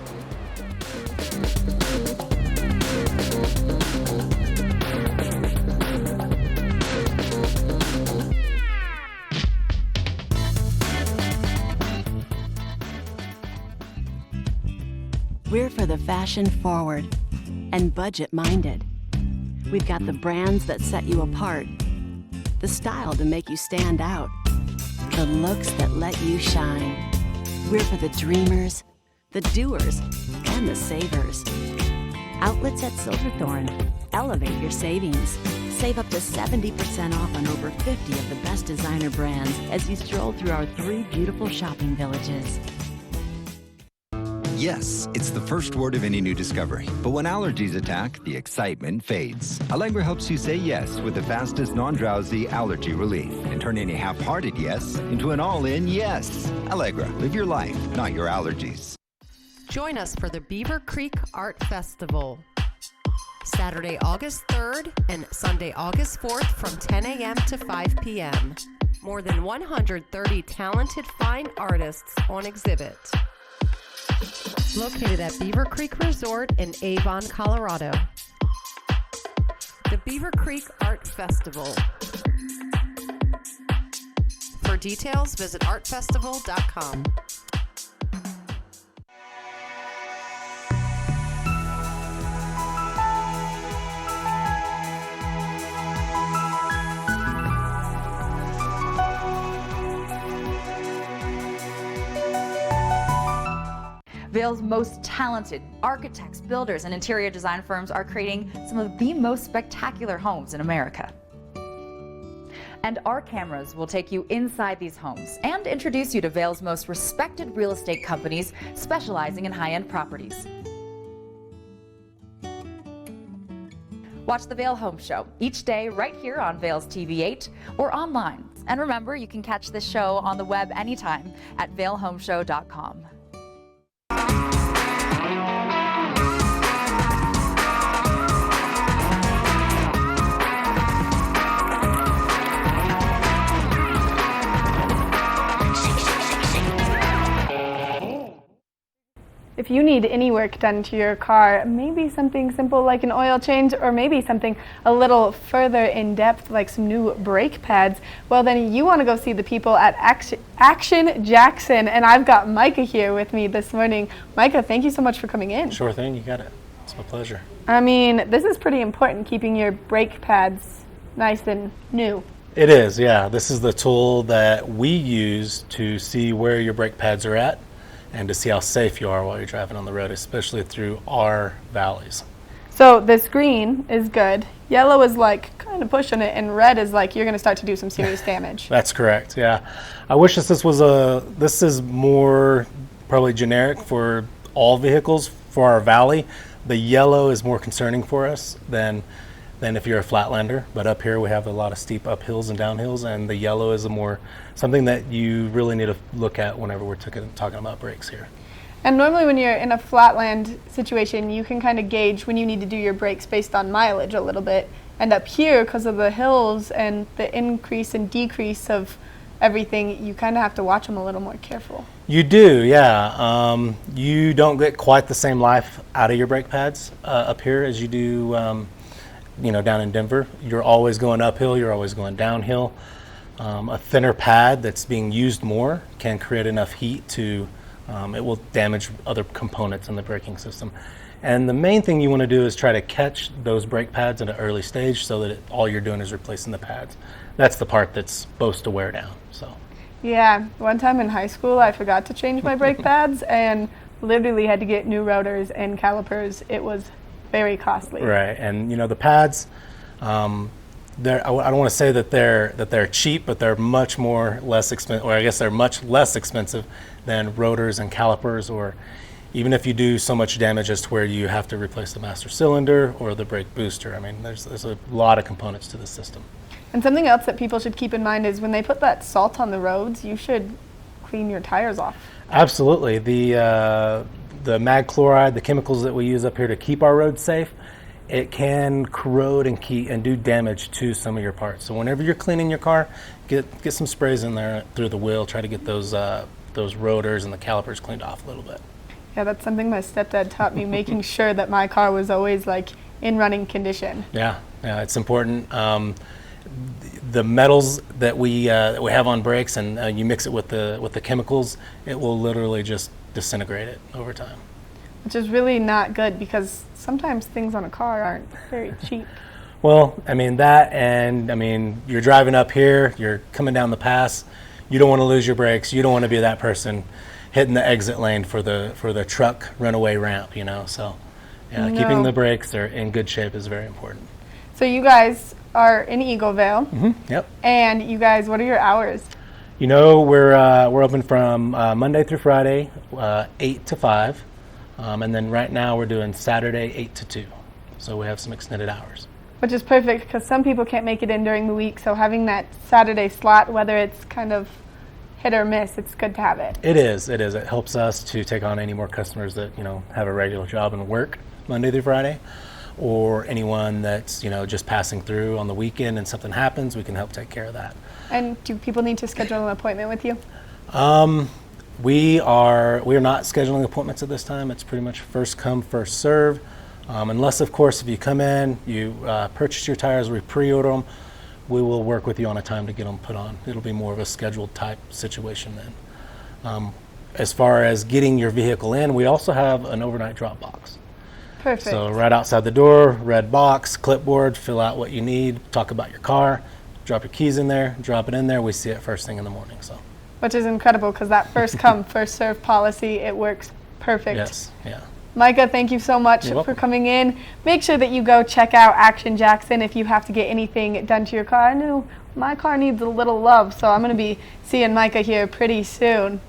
We're for the fashion forward and budget minded. We've got the brands that set you apart, the style to make you stand out, the looks that let you shine. We're for the dreamers, the doers, and the savers. Outlets at Silverthorne. Elevate your savings. Save up to 70% off on over 50 of the best designer brands as you stroll through our 3 beautiful shopping villages. Yes, it's the first word of any new discovery. But when allergies attack, the excitement fades. Allegra helps you say yes with the fastest non-drowsy allergy relief and turn any half-hearted yes into an all-in yes. Allegra, live your life, not your allergies. Join us for the Beaver Creek Art Festival. Saturday, August 3rd and Sunday, August 4th from 10 a.m. to 5 p.m. More than 130 talented fine artists on exhibit. Located at Beaver Creek Resort in Avon, Colorado. The Beaver Creek Art Festival. For details, visit artfestival.com. Vail's most talented architects, builders, and interior design firms are creating some of the most spectacular homes in America. And our cameras will take you inside these homes and introduce you to Vail's most respected real estate companies specializing in high-end properties. Watch the Vail Home Show each day right here on Vail's TV8 or online. And remember, you can catch this show on the web anytime at vailhomeshow.com. If you need any work done to your car, maybe something simple like an oil change, or maybe something a little further in depth like some new brake pads, well then you want to go see the people at Action Jackson, and I've got Micah here with me this morning. Micah, thank you so much for coming in. Sure thing, you got it. It's my pleasure. I mean, this is pretty important, keeping your brake pads nice and new. It is, yeah. This is the tool that we use to see where your brake pads are at and to see how safe you are while you're driving on the road, especially through our valleys. So this green is good, yellow is like kind of pushing it, and red is like you're going to start to do some serious damage. That's correct, yeah. I wish this is more probably generic for all vehicles. For our valley, the yellow is more concerning for us than if you're a flatlander, but up here we have a lot of steep uphills and downhills, and the yellow is something that you really need to look at whenever we're talking about brakes here. And normally when you're in a flatland situation, you can kind of gauge when you need to do your brakes based on mileage a little bit. And up here, because of the hills and the increase and decrease of everything, you kind of have to watch them a little more careful. You do, yeah. You don't get quite the same life out of your brake pads up here as you do down in Denver. You're always going uphill, you're always going downhill. A thinner pad that's being used more can create enough heat to, it will damage other components in the braking system. And the main thing you want to do is try to catch those brake pads at an early stage so that all you're doing is replacing the pads. That's the part that's supposed to wear down. So. Yeah, one time in high school I forgot to change my brake pads and literally had to get new rotors and calipers. It was very costly. Right, and the pads, I don't want to say that they're cheap, but they're much less expensive than rotors and calipers, or even if you do so much damage as to where you have to replace the master cylinder or the brake booster. I mean, there's a lot of components to the system. And something else that people should keep in mind is when they put that salt on the roads, you should clean your tires off. Absolutely. The mag chloride, the chemicals that we use up here to keep our roads safe, it can corrode and do damage to some of your parts. So whenever you're cleaning your car, get some sprays in there through the wheel. Try to get those rotors and the calipers cleaned off a little bit. Yeah, that's something my stepdad taught me, making sure that my car was always like in running condition. Yeah, it's important. The metals that we have on brakes, and you mix it with the chemicals, it will literally just disintegrate it over time. Which is really not good, because sometimes things on a car aren't very cheap. Well, you're driving up here, you're coming down the pass, you don't want to lose your brakes, you don't want to be that person hitting the exit lane for the truck runaway ramp, you know. So yeah, keeping the brakes are in good shape is very important. So you guys are in Eagleville. Yep. And you guys, what are your hours? You know, we're open from Monday through Friday, 8 to 5, and then right now we're doing Saturday 8 to 2. So we have some extended hours. Which is perfect because some people can't make it in during the week. So having that Saturday slot, whether it's kind of hit or miss, it's good to have it. It is. It helps us to take on any more customers that, you know, have a regular job and work Monday through Friday, or anyone that's, you know, just passing through on the weekend and something happens, we can help take care of that. And do people need to schedule an appointment with you? We are not scheduling appointments at this time. It's pretty much first come, first serve. Unless, of course, if you come in, you purchase your tires, we pre-order them, we will work with you on a time to get them put on. It'll be more of a scheduled type situation then. As far as getting your vehicle in, we also have an overnight drop box. Perfect. So right outside the door, red box, clipboard, fill out what you need, talk about your car, drop your keys in there, drop it in there. We see it first thing in the morning. So. Which is incredible because that first come, first serve policy, it works perfect. Yes, yeah. Micah, thank you so much for coming in. Make sure that you go check out Action Jackson if you have to get anything done to your car. I know my car needs a little love, so I'm going to be seeing Micah here pretty soon.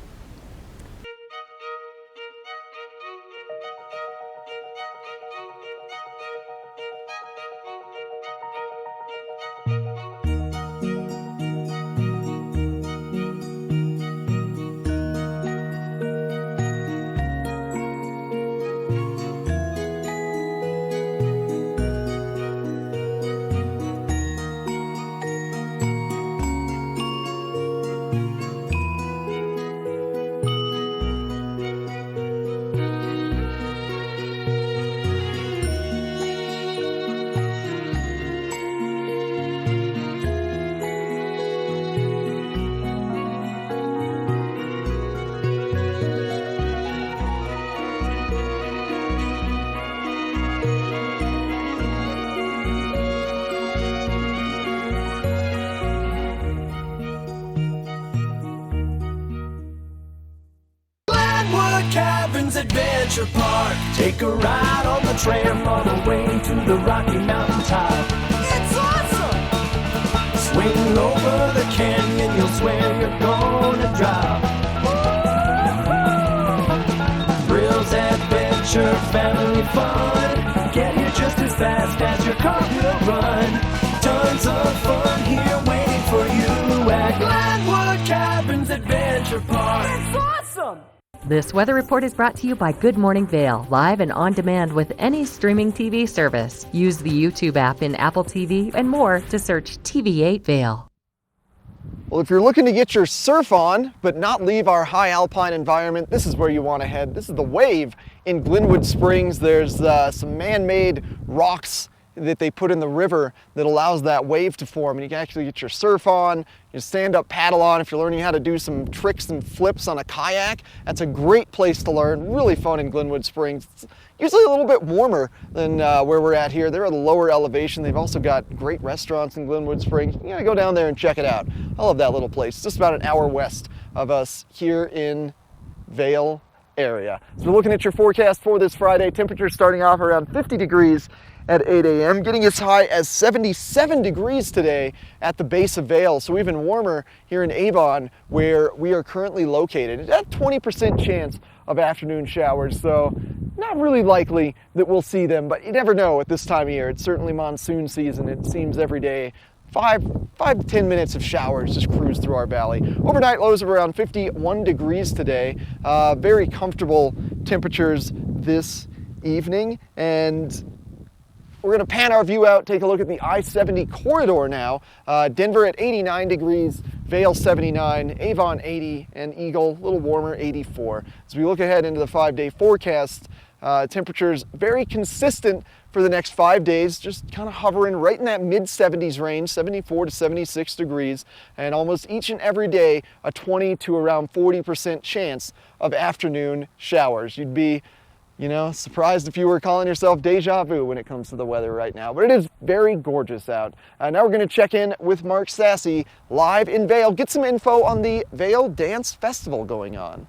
Adventure Park. Take a ride on the tram on the way to the Rocky Mountain top. It's awesome! Swing over the canyon, you'll swear you're gonna drop. Thrills, adventure, family fun. Get here just as fast as your car will run. Tons of fun here waiting for you at Glenwood Cabins Adventure Park. It's awesome! This weather report is brought to you by Good Morning Vail, live and on demand with any streaming TV service. Use the YouTube app in Apple TV and more to search TV8 Vail. Well, if you're looking to get your surf on, but not leave our high alpine environment, this is where you want to head. This is the Wave in Glenwood Springs. There's some man-made rocks that they put in the river that allows that wave to form, and you can actually get your surf on, your stand-up paddle on if you're learning how to do some tricks and flips on a kayak. That's a great place to learn. Really fun in Glenwood Springs. It's usually a little bit warmer than where we're at here. They're at a lower elevation. They've also got great restaurants in Glenwood Springs. You gotta go down there and check it out. I love that little place. It's just about an hour west of us here in Vail area. So we're looking at your forecast for this Friday. Temperatures starting off around 50 degrees at 8 a.m., getting as high as 77 degrees today at the base of Vail. So even warmer here in Avon, where we are currently located. It's at 20% chance of afternoon showers, so not really likely that we'll see them, but you never know at this time of year. It's certainly monsoon season. It seems every day 5 to 10 minutes of showers just cruise through our valley. Overnight lows of around 51 degrees today. Very comfortable temperatures this evening, and we're going to pan our view out, take a look at the I-70 corridor now. Denver at 89 degrees, Vail 79, Avon 80, and Eagle a little warmer, 84. As we look ahead into the 5-day forecast, temperatures very consistent for the next 5 days, just kind of hovering right in that mid-70s range, 74 to 76 degrees, and almost each and every day a 20 to around 40% chance of afternoon showers. You'd be surprised if you were calling yourself deja vu when it comes to the weather right now. But it is very gorgeous out. Now we're going to check in with Mark Sassy live in Vail, get some info on the Vail Dance Festival going on.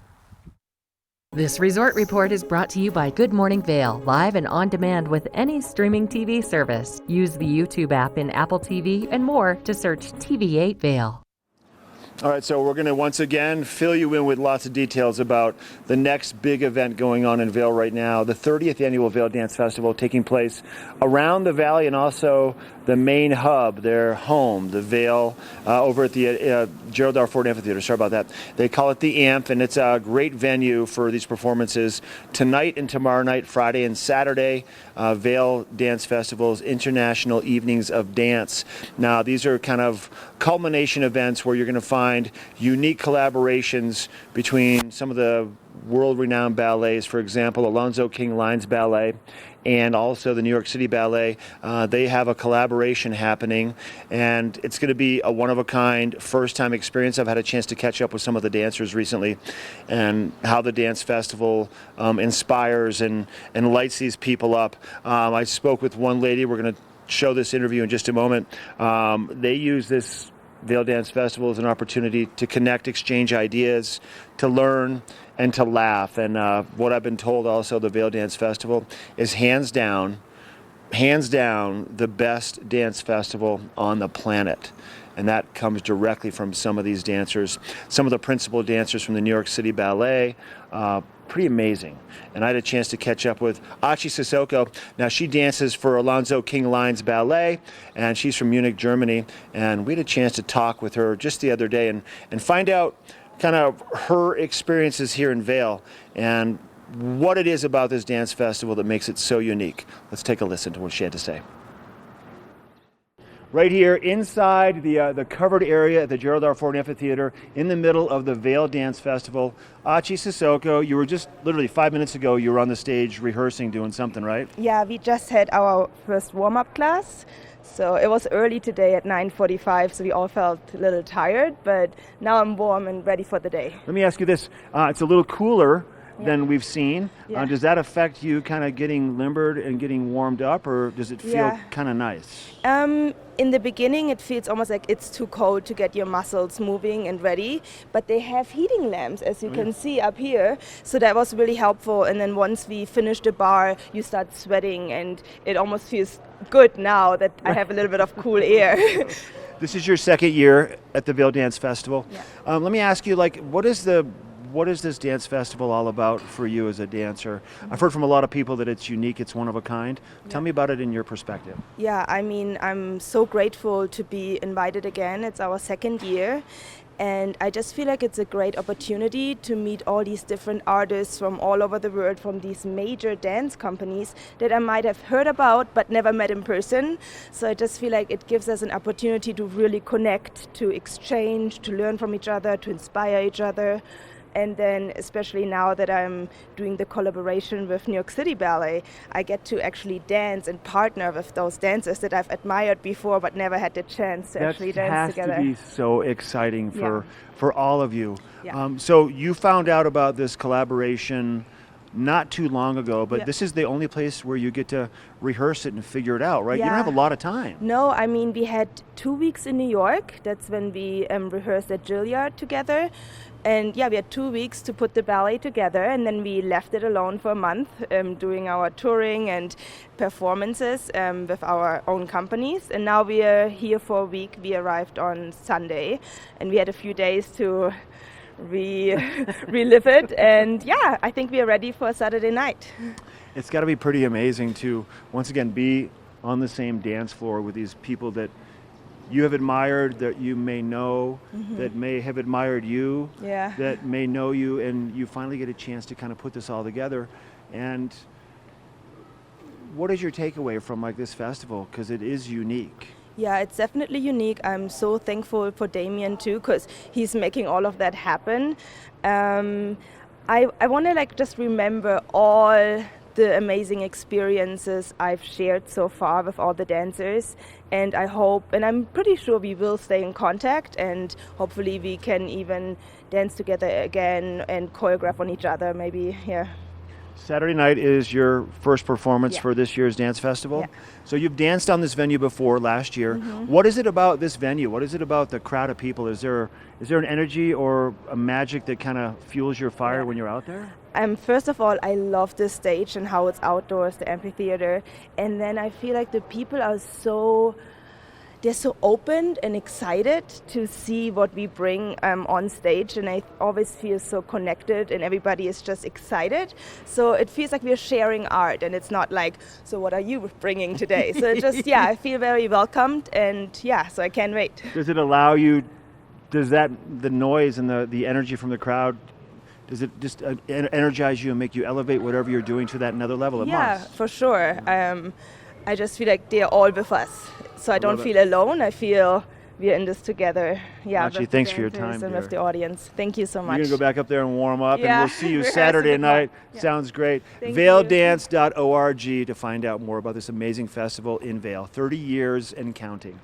This resort report is brought to you by Good Morning Vail, live and on demand with any streaming TV service. Use the YouTube app in Apple TV and more to search TV8 Vail. All right, so we're going to once again fill you in with lots of details about the next big event going on in Vail right now, the 30th annual Vail Dance Festival taking place around the valley and also the main hub, their home, the Vail, over at the Gerald R. Ford Amphitheater. Sorry about that. They call it the Amp, and it's a great venue for these performances tonight and tomorrow night, Friday and Saturday. Vail Dance Festival's International Evenings of Dance. Now, these are kind of culmination events where you're going to find unique collaborations between some of the world-renowned ballets, for example, Alonzo King Lyons Ballet and also the New York City Ballet. They have a collaboration happening, and it's going to be a one-of-a-kind, first-time experience. I've had a chance to catch up with some of the dancers recently and how the dance festival inspires and lights these people up. I spoke with one lady. We're going to show this interview in just a moment. They use this Vail Dance Festival as an opportunity to connect, exchange ideas, to learn, and to laugh. And what I've been told also, the Vail Dance Festival is hands down the best dance festival on the planet. And that comes directly from some of these dancers, some of the principal dancers from the New York City Ballet. Pretty amazing. And I had a chance to catch up with Achi Sissoko. Now, she dances for Alonzo King Lyons Ballet, and she's from Munich, Germany. And we had a chance to talk with her just the other day and find out kind of her experiences here in Vail and what it is about this dance festival that makes it so unique. Let's take a listen to what she had to say. Right here inside the covered area at the Gerald R. Ford Amphitheater in the middle of the Vail Dance Festival. Achi Sissoko, you were just literally 5 minutes ago, you were on the stage rehearsing, doing something, right? Yeah, we just had our first warm-up class. So it was early today at 9:45, so we all felt a little tired, but now I'm warm and ready for the day. Let me ask you this. It's a little cooler than we've seen. Yeah. Does that affect you kind of getting limbered and getting warmed up, or does it feel kind of nice? In the beginning, it feels almost like it's too cold to get your muscles moving and ready, but they have heating lamps, as you can see up here, so that was really helpful. And then once we finish the bar, you start sweating, and it almost feels good now that I have a little bit of cool air. This is your second year at the Vail Dance Festival. Yeah. Let me ask you, what is this dance festival all about for you as a dancer? I've heard from a lot of people that it's unique, it's one of a kind. Tell me about it in your perspective. Yeah, I mean, I'm so grateful to be invited again. It's our second year. And I just feel like it's a great opportunity to meet all these different artists from all over the world, from these major dance companies that I might have heard about but never met in person. So I just feel like it gives us an opportunity to really connect, to exchange, to learn from each other, to inspire each other. And then, especially now that I'm doing the collaboration with New York City Ballet, I get to actually dance and partner with those dancers that I've admired before but never had the chance to actually dance together. That has to be so exciting for all of you. Yeah. So you found out about this collaboration not too long ago, but this is the only place where you get to rehearse it and figure it out, right? You don't have a lot of time. No, I mean, we had 2 weeks in New York. That's when we rehearsed at Juilliard together. And we had 2 weeks to put the ballet together, and then we left it alone for a month, doing our touring and performances with our own companies. And now we are here for a week. We arrived on Sunday, and we had a few days to relive it. And I think we are ready for Saturday night. It's got to be pretty amazing to, once again, be on the same dance floor with these people that you have admired, that you may know, that may have admired you, that may know you, and you finally get a chance to kind of put this all together. And what is your takeaway from this festival? Because it is unique. Yeah, it's definitely unique. I'm so thankful for Damien too, because he's making all of that happen. I want to just remember all the amazing experiences I've shared so far with all the dancers, and I hope, and I'm pretty sure we will stay in contact, and hopefully we can even dance together again and choreograph on each other maybe. Saturday night is your first performance for this year's dance festival. Yeah. So you've danced on this venue before last year. What is it about this venue? What is it about the crowd of people? Is there an energy or a magic that kind of fuels your fire when you're out there? First of all, I love this stage and how it's outdoors, the amphitheater. And then I feel like the people are they're so open and excited to see what we bring on stage, and I always feel so connected and everybody is just excited. So it feels like we're sharing art, and it's not like, so what are you bringing today? So it just, I feel very welcomed, and so I can't wait. Does it allow you, the noise and the energy from the crowd, does it just energize you and make you elevate whatever you're doing to that another level? It must. For sure. I just feel like they're all with us. So I don't feel alone. I feel we're in this together. Actually, thanks for your time, and with the audience. Thank you so much. You're going to go back up there and warm up, and we'll see you Rehearse Saturday in the car. night. Sounds great. Thank ValeDance.org to find out more about this amazing festival in Vail. 30 years and counting.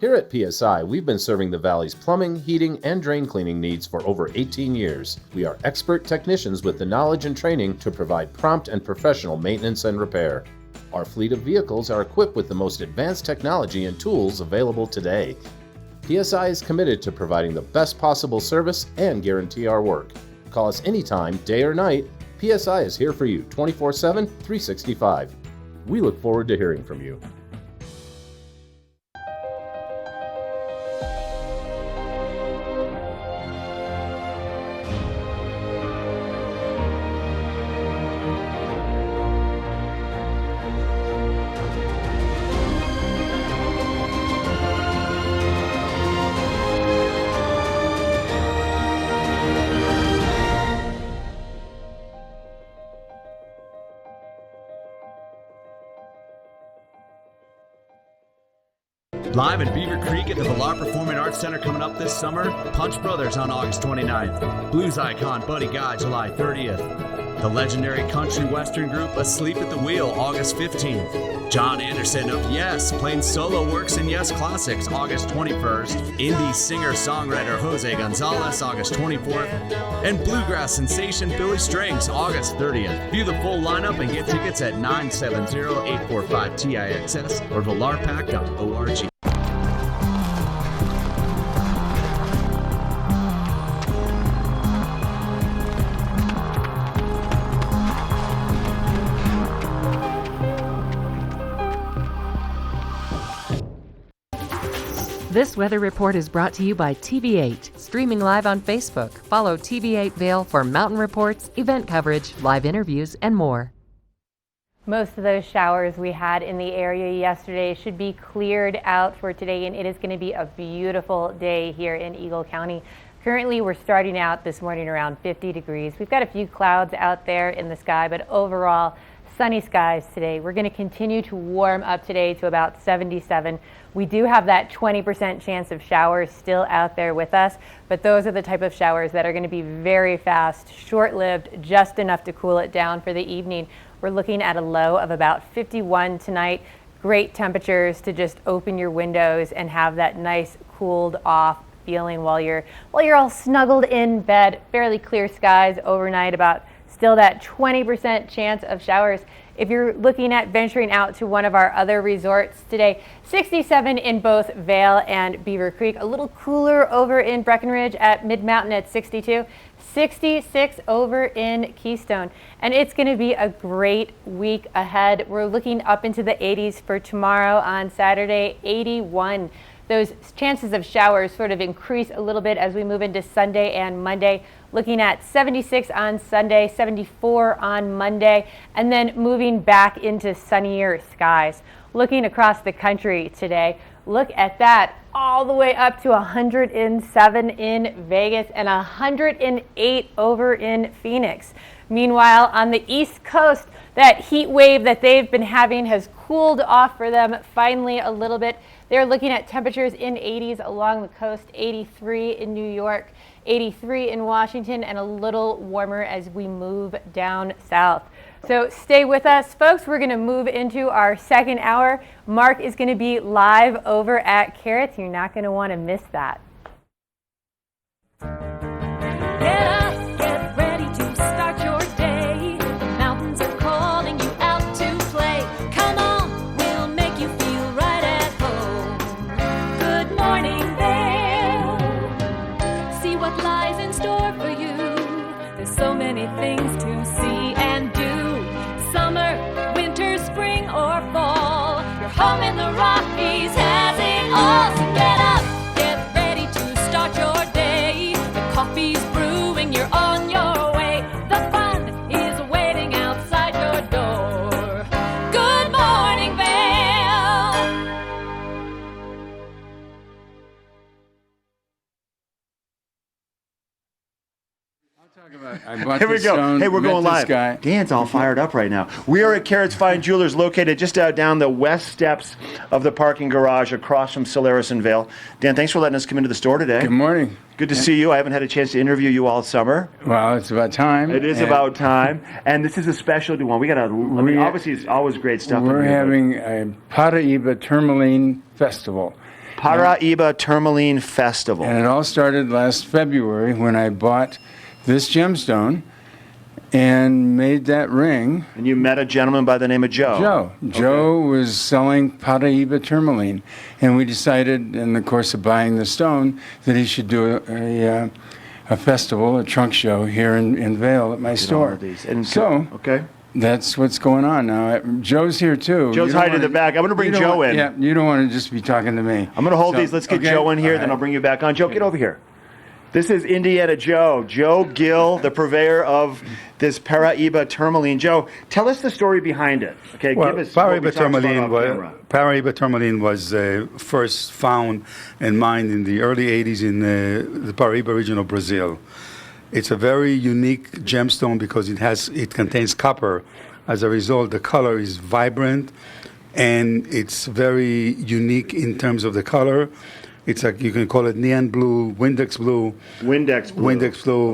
Here at PSI, we've been serving the Valley's plumbing, heating, and drain cleaning needs for over 18 years. We are expert technicians with the knowledge and training to provide prompt and professional maintenance and repair. Our fleet of vehicles are equipped with the most advanced technology and tools available today. PSI is committed to providing the best possible service and guarantee our work. Call us anytime, day or night. PSI is here for you 24/7, 365. We look forward to hearing from you. Live in Beaver Creek at the Villar Performing Arts Center coming up this summer, Punch Brothers on August 29th, blues icon Buddy Guy July 30th, the legendary country western group Asleep at the Wheel August 15th, John Anderson of Yes playing solo works in Yes Classics August 21st, indie singer-songwriter Jose Gonzalez August 24th, and bluegrass sensation Billy Strings August 30th. View the full lineup and get tickets at 970-845-TIXS or villarpack.org. This weather report is brought to you by TV8, streaming live on Facebook. Follow TV8 Vail for mountain reports, event coverage, live interviews, and more. Most of those showers we had in the area yesterday should be cleared out for today, and it is going to be a beautiful day here in Eagle County. Currently, we're starting out this morning around 50 degrees. We've got a few clouds out there in the sky, but overall, sunny skies today. We're going to continue to warm up today to about 77. We do have that 20% chance of showers still out there with us, but those are the type of showers that are going to be very fast, short-lived, just enough to cool it down for the evening. We're looking at a low of about 51 tonight. Great temperatures to just open your windows and have that nice cooled off feeling while you're all snuggled in bed. Fairly clear skies overnight, about still that 20% chance of showers. If you're looking at venturing out to one of our other resorts today, 67 in both Vail and Beaver Creek. A little cooler over in Breckenridge at Mid-Mountain at 62. 66 over in Keystone. And it's going to be a great week ahead. We're looking up into the 80s for tomorrow on Saturday, 81. Those chances of showers sort of increase a little bit as we move into Sunday and Monday. Looking at 76 on Sunday, 74 on Monday, and then moving back into sunnier skies. Looking across the country today, look at that, all the way up to 107 in Vegas and 108 over in Phoenix. Meanwhile, on the East Coast, that heat wave that they've been having has cooled off for them finally a little bit. They're looking at temperatures in 80s along the coast, 83 in New York, 83 in Washington, and a little warmer as we move down south. So stay with us, folks. We're going to move into our second hour. Mark is going to be live over at Carrots. You're not going to want to miss that. Get up, get ready to start your day. The mountains are calling you out to play. Come on, we'll make you feel right at home. Good morning, Vale. See what lies in store for you. There's so many things to see and do. Summer, winter, spring, or fall. Your home in the Rockies has it all. So get up, get ready to start your day. The coffee's brewing, you're on your way. The fun is waiting outside your door. Good morning, Vale. I bought Here we this go. stone, Hey, we're met going this live. guy. Dan's all fired up right now. We are at Carrots Fine Jewelers, located just out down the west steps of the parking garage across from Solaris and Vale. Dan, thanks for letting us come into the store today. Good morning. Good to see you. I haven't had a chance to interview you all summer. Well, it's about time. It is about time. And this is a specialty one. Obviously, it's always great stuff. We're having a Paraiba Tourmaline Festival. Paraiba Tourmaline Festival. And it all started last February when I bought this gemstone and made that ring. And you met a gentleman by the name of Joe. Joe was selling Paraiba tourmaline, and we decided in the course of buying the stone that he should do a festival, a trunk show here in Vale at my store. And so okay. That's what's going on now. Joe's here too. Joe's hiding in the back. I'm going to bring Joe in. Yeah, you don't want to just be talking to me. I'm going to hold these. Let's get Joe in here, then I'll bring you back on. Joe, get over here. This is Indiana Joe. Joe Gill, the purveyor of this Paraiba tourmaline. Joe, tell us the story behind it. Okay, well, give us what we talked about off camera. Paraiba tourmaline was first found and mined in the early 80s in the Paraiba region of Brazil. It's a very unique gemstone because it contains copper. As a result, the color is vibrant and it's very unique in terms of the color. It's like, you can call it neon blue, Windex blue.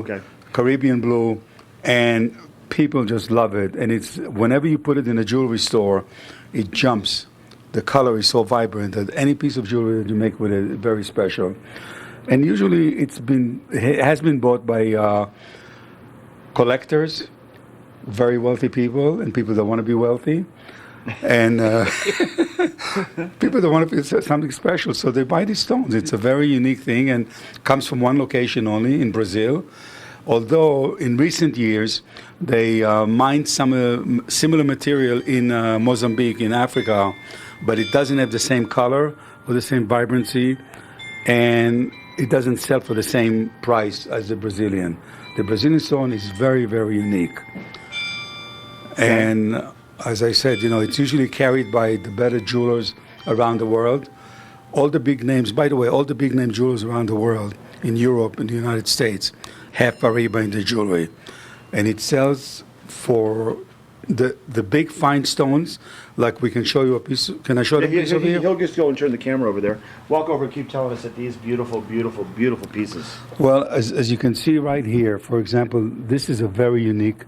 Okay. Caribbean blue, and people just love it. And it's whenever you put it in a jewelry store, it jumps. The color is so vibrant that any piece of jewelry that you make with it is very special. And usually it has been bought by collectors, very wealthy people, and people that want to be wealthy. And people that want to be something special, so they buy these stones. It's a very unique thing and comes from one location only in Brazil. Although in recent years they mined some similar material in Mozambique, in Africa, but it doesn't have the same color or the same vibrancy, and it doesn't sell for the same price as the Brazilian. The Brazilian stone is very, very unique. And as I said, it's usually carried by the better jewelers around the world. All the big names, by the way, all the big name jewelers around the world, in Europe, in the United States, have Paraiba in their jewelry. And it sells for the big fine stones, like we can show you a piece. Can I show you a piece over here? He'll just go and turn the camera over there. Walk over and keep telling us that these beautiful, beautiful, beautiful pieces. Well, as you can see right here, for example, this is a very unique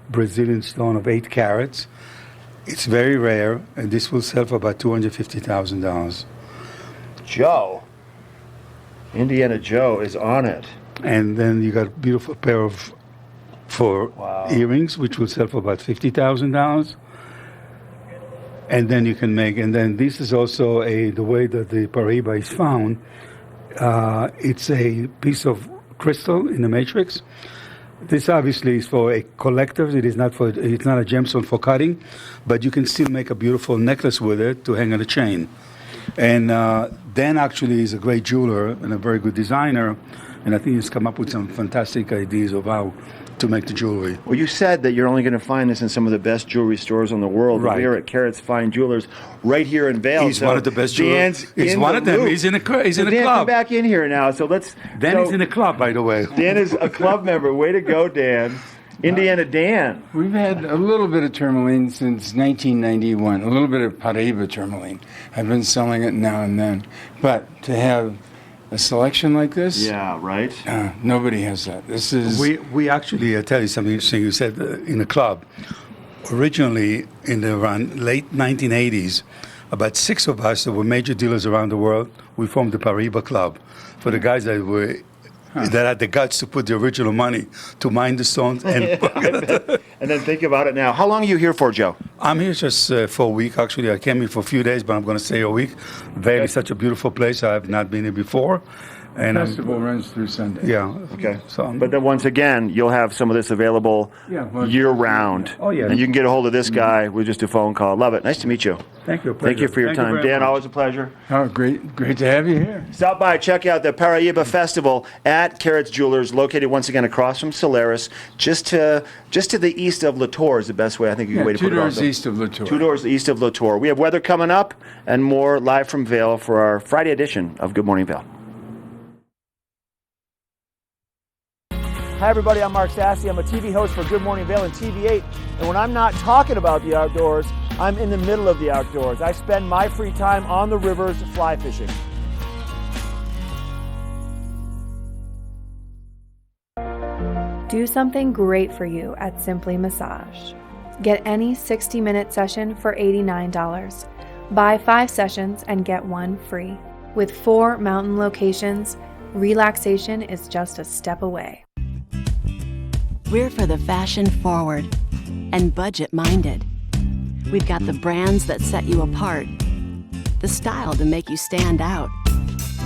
Brazilian stone of 8 carats. It's very rare, and this will sell for about $250,000. Joe, Indiana Joe is on it. And then you got a beautiful pair of earrings, which will sell for about $50,000. And then you can make, and then this is also the way that the Paraiba is found. It's a piece of crystal in the matrix. This obviously is for a collector. It's not a gemstone for cutting, but you can still make a beautiful necklace with it to hang on a chain. And Dan actually is a great jeweler and a very good designer, and I think he's come up with some fantastic ideas of how to make the jewelry. Well, you said that you're only going to find this in some of the best jewelry stores in the world. Right. We are at Carrots Fine Jewelers right here in Vale. He's one of the best jewelers. He's one of them. He's in a club. Dan, come back in here now. So let's. Dan is in a club, by the way. Dan is a club member. Way to go, Dan. Indiana Dan. We've had a little bit of tourmaline since 1991, a little bit of Paraiba tourmaline. I've been selling it now and then. But to have a selection like this? Yeah, right. Nobody has that. This is... We actually, tell you something interesting. You said in the club, originally in the around late 1980s, about 6 of us that were major dealers around the world, we formed the Paraiba Club for the guys that were... that had the guts to put the original money to mine the stones. And then think about it now. How long are you here for, Joe? I'm here just for a week, actually. I came here for a few days, but I'm going to stay a week. Vale is such a beautiful place. I have not been here before. And the festival runs through Sunday. Yeah. Okay. But then once again, you'll have some of this available year-round. Oh, yeah. And you can get a hold of this guy with just a phone call. Love it. Nice to meet you. Thank you. Thank you for your time. Dan, always a pleasure. Oh, great to have you here. Stop by, check out the Paraiba Festival at Carrots Jewelers, located once again across from Solaris, just to the east of Latour is the best way, I think, way to put it. 2 doors east of Latour. 2 doors east of Latour. We have weather coming up and more live from Vail for our Friday edition of Good Morning Vail. Hi everybody, I'm Mark Sassy. I'm a TV host for Good Morning Vail and TV8. And when I'm not talking about the outdoors, I'm in the middle of the outdoors. I spend my free time on the rivers fly fishing. Do something great for you at Simply Massage. Get any 60-minute session for $89. Buy 5 sessions and get 1 free. With 4 mountain locations, relaxation is just a step away. We're for the fashion forward and budget minded. We've got the brands that set you apart, the style to make you stand out,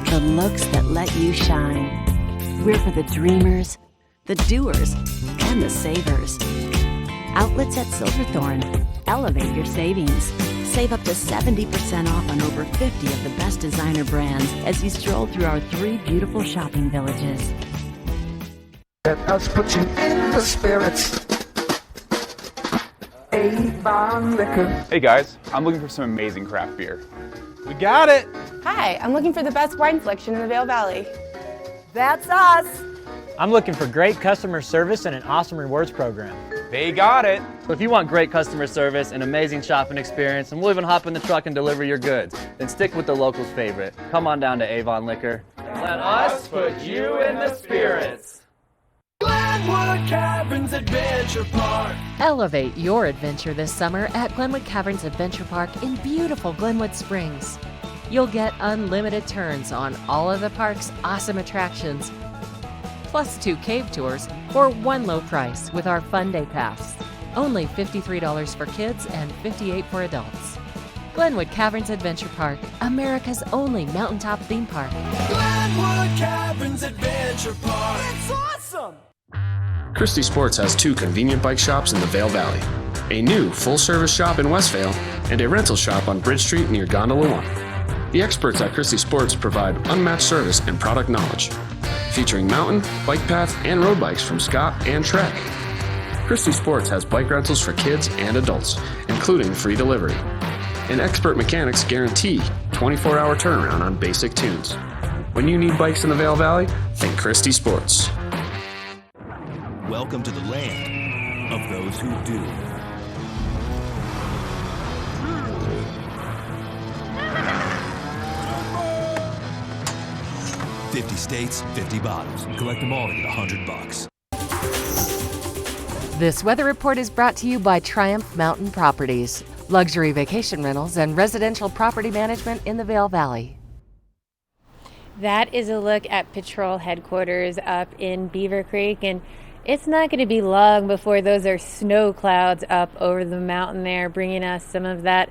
the looks that let you shine. We're for the dreamers, the doers, and the savers. Outlets at Silverthorne. Elevate your savings. Save up to 70% off on over 50 of the best designer brands as you stroll through our 3 beautiful shopping villages. Let us put you in the spirits. Avon Liquor. Hey guys, I'm looking for some amazing craft beer. We got it! Hi, I'm looking for the best wine selection in the Vail Valley. That's us! I'm looking for great customer service and an awesome rewards program. They got it! So if you want great customer service, an amazing shopping experience, and we'll even hop in the truck and deliver your goods, then stick with the locals' favorite. Come on down to Avon Liquor. Let us put you in the spirits. Glenwood Caverns Adventure Park. Elevate your adventure this summer at Glenwood Caverns Adventure Park in beautiful Glenwood Springs. You'll get unlimited turns on all of the park's awesome attractions, plus 2 cave tours for 1 low price with our Fun Day Pass. Only $53 for kids and $58 for adults. Glenwood Caverns Adventure Park, America's only mountaintop theme park. Glenwood Caverns Adventure Park. It's awesome! Christie Sports has 2 convenient bike shops in the Vail Valley, a new full-service shop in Westvale, and a rental shop on Bridge Street near Gondola 1. The experts at Christie Sports provide unmatched service and product knowledge, featuring mountain, bike path, and road bikes from Scott and Trek. Christie Sports has bike rentals for kids and adults, including free delivery. And expert mechanics guarantee 24-hour turnaround on basic tunes. When you need bikes in the Vail Valley, think Christie Sports. Welcome to the land of those who do. $50 states, 50 bottles. Collect them all to get $100. This weather report is brought to you by Triumph Mountain Properties, luxury vacation rentals and residential property management in the Vail Valley. That is a look at patrol headquarters up in Beaver Creek, and it's not going to be long before those are snow clouds up over the mountain there, bringing us some of that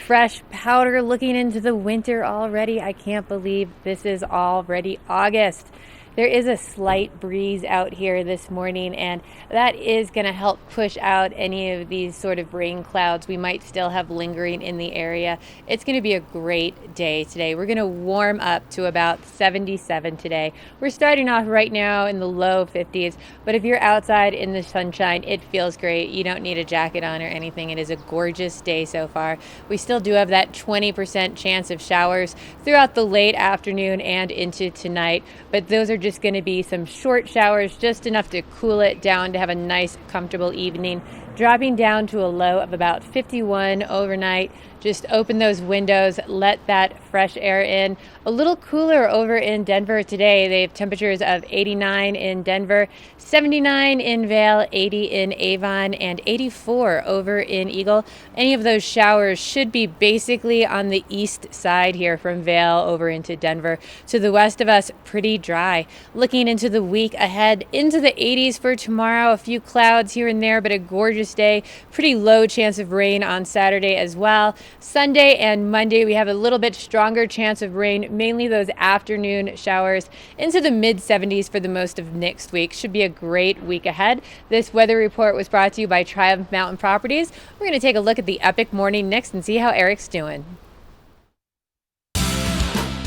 fresh powder looking into the winter already. I can't believe this is already August. There is a slight breeze out here this morning, and that is going to help push out any of these sort of rain clouds we might still have lingering in the area. It's going to be a great day today. We're going to warm up to about 77 today. We're starting off right now in the low 50s, but if you're outside in the sunshine, it feels great. You don't need a jacket on or anything. It is a gorgeous day so far. We still do have that 20% chance of showers throughout the late afternoon and into tonight, but those are just going to be some short showers, just enough to cool it down to have a nice, comfortable evening, dropping down to a low of about 51 overnight. Just open those windows, let that fresh air in. A little cooler over in Denver today. They have temperatures of 89 in Denver, 79 in Vail, 80 in Avon, and 84 over in Eagle. Any of those showers should be basically on the east side here from Vail over into Denver. To the west of us, pretty dry. Looking into the week ahead, into the 80s for tomorrow. A few clouds here and there, but a gorgeous day. Pretty low chance of rain on Saturday as well. Sunday and Monday, we have a little bit stronger chance of rain, mainly those afternoon showers, into the mid-70s for the most of next week. Should be a great week ahead. This weather report was brought to you by Triumph Mountain Properties. We're going to take a look at the Epic Morning next and see how Eric's doing.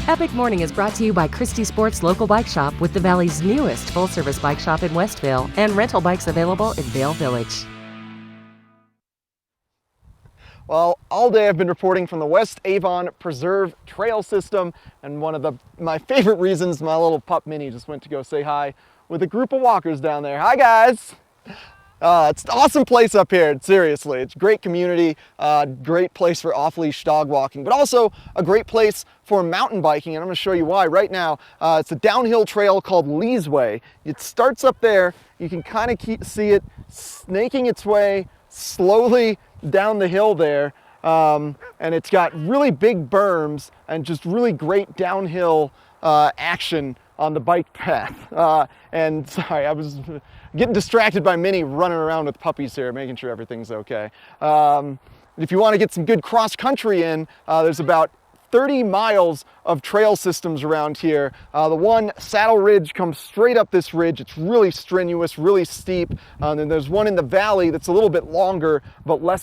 Epic Morning is brought to you by Christie Sports Local Bike Shop, with the Valley's newest full-service bike shop in Westvale and rental bikes available in Vail Village. Well, all day I've been reporting from the West Avon Preserve Trail System, and one of my favorite reasons, my little pup Minnie just went to go say hi with a group of walkers down there. Hi guys! It's an awesome place up here, seriously. It's a great community, great place for off-leash dog walking, but also a great place for mountain biking, and I'm going to show you why right now. It's a downhill trail called Lee's Way. It starts up there. You can kind of see it snaking its way slowly down the hill there, and it's got really big berms and just really great downhill action on the bike path. And sorry, I was getting distracted by Minnie running around with puppies here, making sure everything's okay. If you want to get some good cross country in, there's about 30 miles of trail systems around here. The one, Saddle Ridge, comes straight up this ridge. It's really strenuous, really steep. And there's one in the valley that's a little bit longer, but less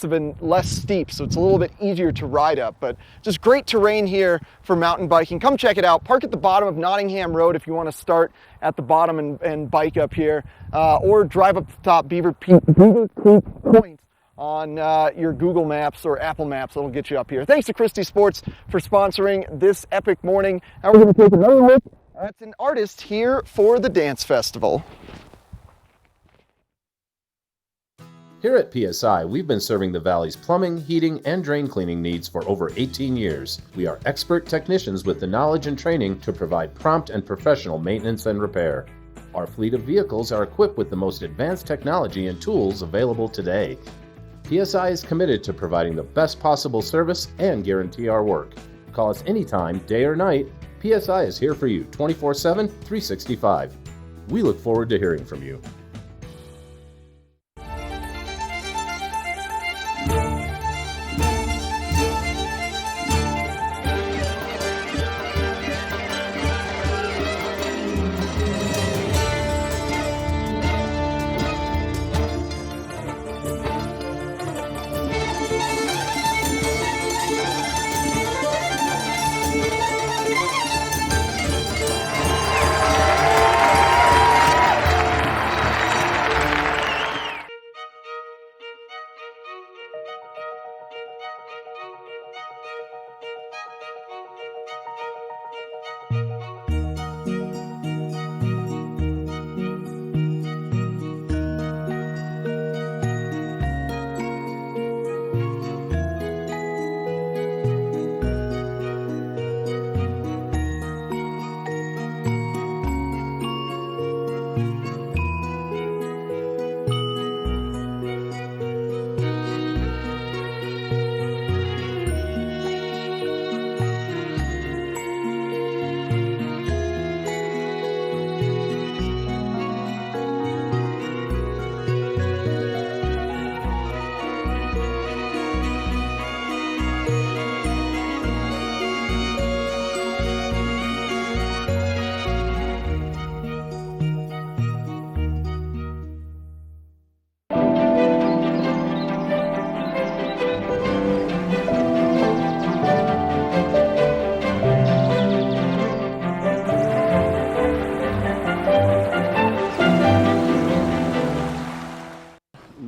steep, so it's a little bit easier to ride up. But just great terrain here for mountain biking. Come check it out. Park at the bottom of Nottingham Road if you want to start at the bottom and bike up here, or drive up the top Beaver Creek Point on your Google Maps or Apple Maps. That'll get you up here. Thanks to Christie Sports for sponsoring this Epic Morning. Now we're going to take another look at an artist here for the Dance Festival. Here at PSI, we've been serving the Valley's plumbing, heating, and drain cleaning needs for over 18 years. We are expert technicians with the knowledge and training to provide prompt and professional maintenance and repair. Our fleet of vehicles are equipped with the most advanced technology and tools available today. PSI is committed to providing the best possible service and guarantee our work. Call us anytime, day or night. PSI is here for you 24/7, 365. We look forward to hearing from you.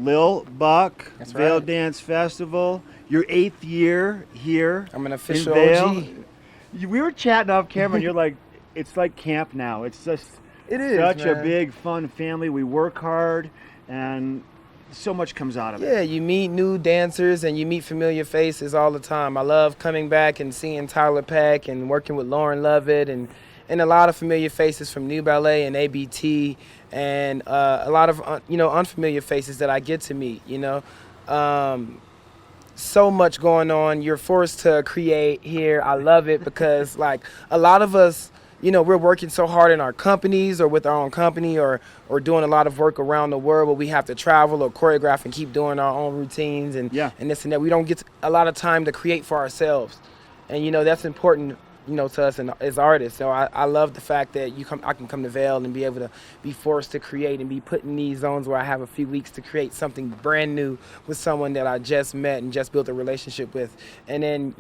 Lil Buck, That's Vail right. Dance Festival, your 8th year here. I'm an in official Vail. OG. We were chatting off camera and you're like, it's like camp now. It's just It is, such a man. big, fun family. We work hard, and so much comes out of it. Yeah, you meet new dancers and you meet familiar faces all the time. I love coming back and seeing Tyler Peck and working with Lauren Lovett and a lot of familiar faces from New Ballet and ABT and a lot of unfamiliar faces that I get to meet. So much going on. You're forced to create here. I love it because like a lot of us, we're working so hard in our companies or with our own company or doing a lot of work around the world where we have to travel or choreograph and keep doing our own routines and this and that. We don't get a lot of time to create for ourselves. And, that's important, to us as artists. So I love the fact that I can come to Vail and be able to be forced to create and be put in these zones where I have a few weeks to create something brand new with someone that I just met and just built a relationship with. And then,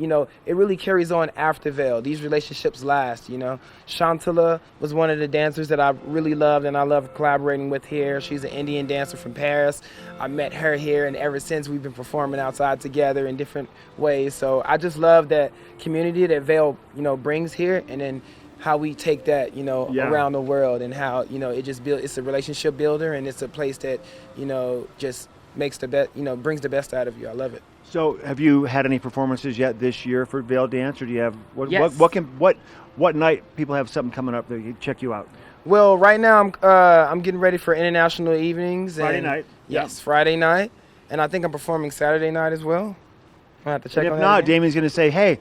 it really carries on after Vail. These relationships last, Shantala was one of the dancers that I really loved and I love collaborating with here. She's an Indian dancer from Paris. I met her here and ever since we've been performing outside together in different ways. So I just love that community that Vail, brings here and then how we take that, around the world and how, it's a relationship builder and it's a place that, just makes the best, brings the best out of you. I love it. So have you had any performances yet this year for Vail Dance, or do you have, Yes. what night people have something coming up that you check you out? Well, right now I'm getting ready for international evenings. Friday night. Yes, Friday night. And I think I'm performing Saturday night as well. I have to check And on if that not, again. Damien's going to say, hey,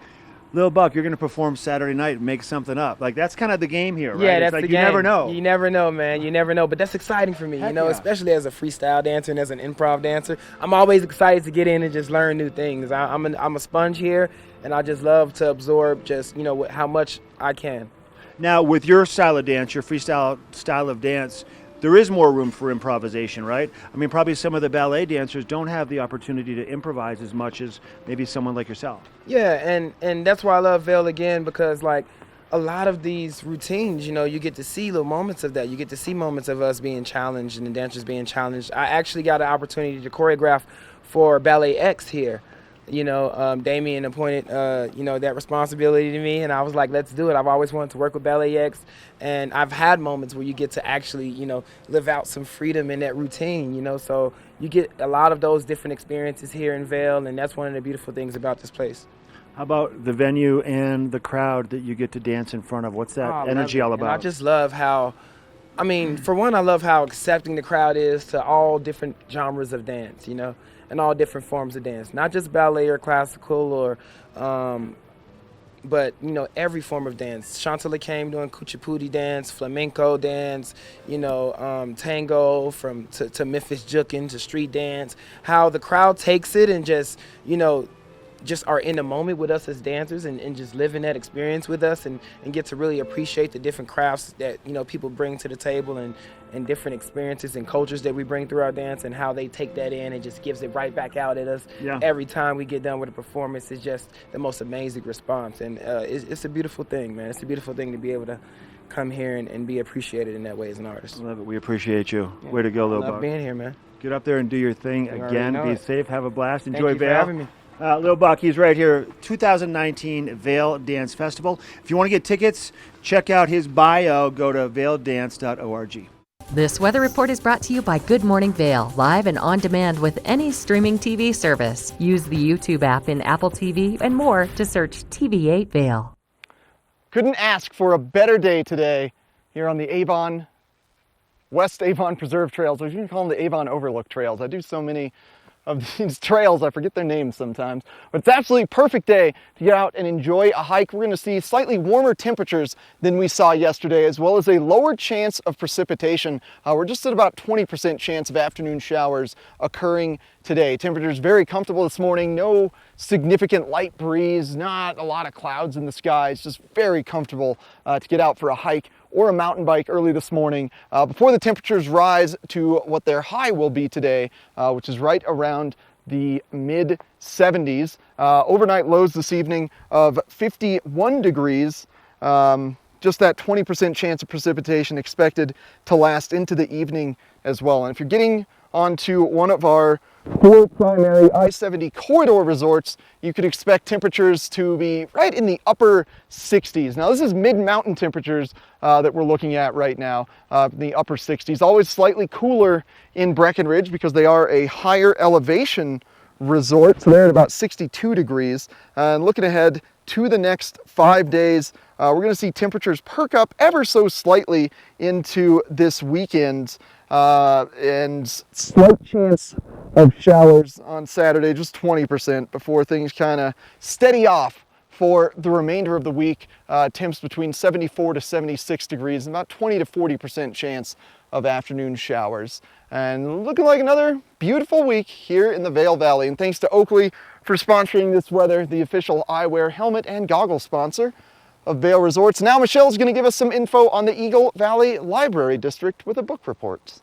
Lil Buck, you're going to perform Saturday night and make something up. Like, that's kind of the game here, right? Yeah, It's that's like the you game. never know. You never know, man. You never know. But that's exciting for me, Heck yeah. especially as a freestyle dancer and as an improv dancer. I'm always excited to get in and just learn new things. I'm a sponge here, and I just love to absorb just, how much I can. Now, with your style of dance, your freestyle style of dance, there is more room for improvisation, right? I mean, probably some of the ballet dancers don't have the opportunity to improvise as much as maybe someone like yourself. Yeah, and that's why I love Vail again, because like a lot of these routines, you get to see little moments of that. You get to see moments of us being challenged and the dancers being challenged. I actually got an opportunity to choreograph for Ballet X here. Damien appointed, that responsibility to me, and I was like, let's do it. I've always wanted to work with Ballet X, and I've had moments where you get to actually, live out some freedom in that routine, so you get a lot of those different experiences here in Vail, and that's one of the beautiful things about this place. How about the venue and the crowd that you get to dance in front of? What's that energy all about? And I just love how, for one, I love how accepting the crowd is to all different genres of dance, and all different forms of dance, not just ballet or classical or, but every form of dance. Shantala came doing kuchipudi dance, flamenco dance, tango to Memphis jukin to street dance. How the crowd takes it and just just are in the moment with us as dancers and just living that experience with us and get to really appreciate the different crafts that people bring to the table and different experiences and cultures that we bring through our dance and how they take that in and just gives it right back out at us. Every time we get done with a performance. It's just the most amazing response, and it's a beautiful thing, man. It's a beautiful thing to be able to come here and be appreciated in that way as an artist. I love it. We appreciate you. Way to go, Lil I love Buck. being here, man. Get up there and do your thing again. Be safe. Have a blast. Thank Enjoy you for Vail. having me. Lil Buck, he's right here. 2019 Vail Dance Festival. If you want to get tickets, check out his bio. Go to vaildance.org. This weather report is brought to you by Good Morning Vail, live and on demand with any streaming TV service. Use the YouTube app in Apple TV and more to search TV8 Vail. Couldn't ask for a better day today here on the West Avon Preserve Trails. I was going to call them the Avon Overlook Trails. I do so many of these trails, I forget their names sometimes. But it's absolutely perfect day to get out and enjoy a hike. We're going to see slightly warmer temperatures than we saw yesterday, as well as a lower chance of precipitation. We're just at about 20% chance of afternoon showers occurring today. Temperatures very comfortable this morning. No significant light breeze, not a lot of clouds in the sky. It's just very comfortable to get out for a hike or a mountain bike early this morning before the temperatures rise to what their high will be today, which is right around the mid 70s. Overnight lows this evening of 51 degrees. Just that 20% chance of precipitation expected to last into the evening as well. And if you're getting onto one of our 4 primary I-70 corridor resorts, you could expect temperatures to be right in the upper 60s. Now this is mid-mountain temperatures that we're looking at right now, the upper 60s. Always slightly cooler in Breckenridge because they are a higher elevation resort, so they're at about 62 degrees. And looking ahead to the next 5 days, we're going to see temperatures perk up ever so slightly into this weekend, and slight chance of showers on Saturday, just 20%, before things kind of steady off for the remainder of the week. Temps between 74 to 76 degrees, and about 20 to 40% chance of afternoon showers. And looking like another beautiful week here in the Vail Valley. And thanks to Oakley for sponsoring this weather, the official eyewear, helmet, and goggle sponsor of Vail Resorts. Now Michelle's going to give us some info on the Eagle Valley Library District with a book report.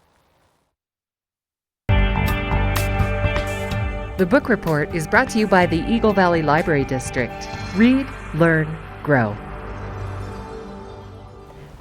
The book report is brought to you by the Eagle Valley Library District. Read, learn, grow.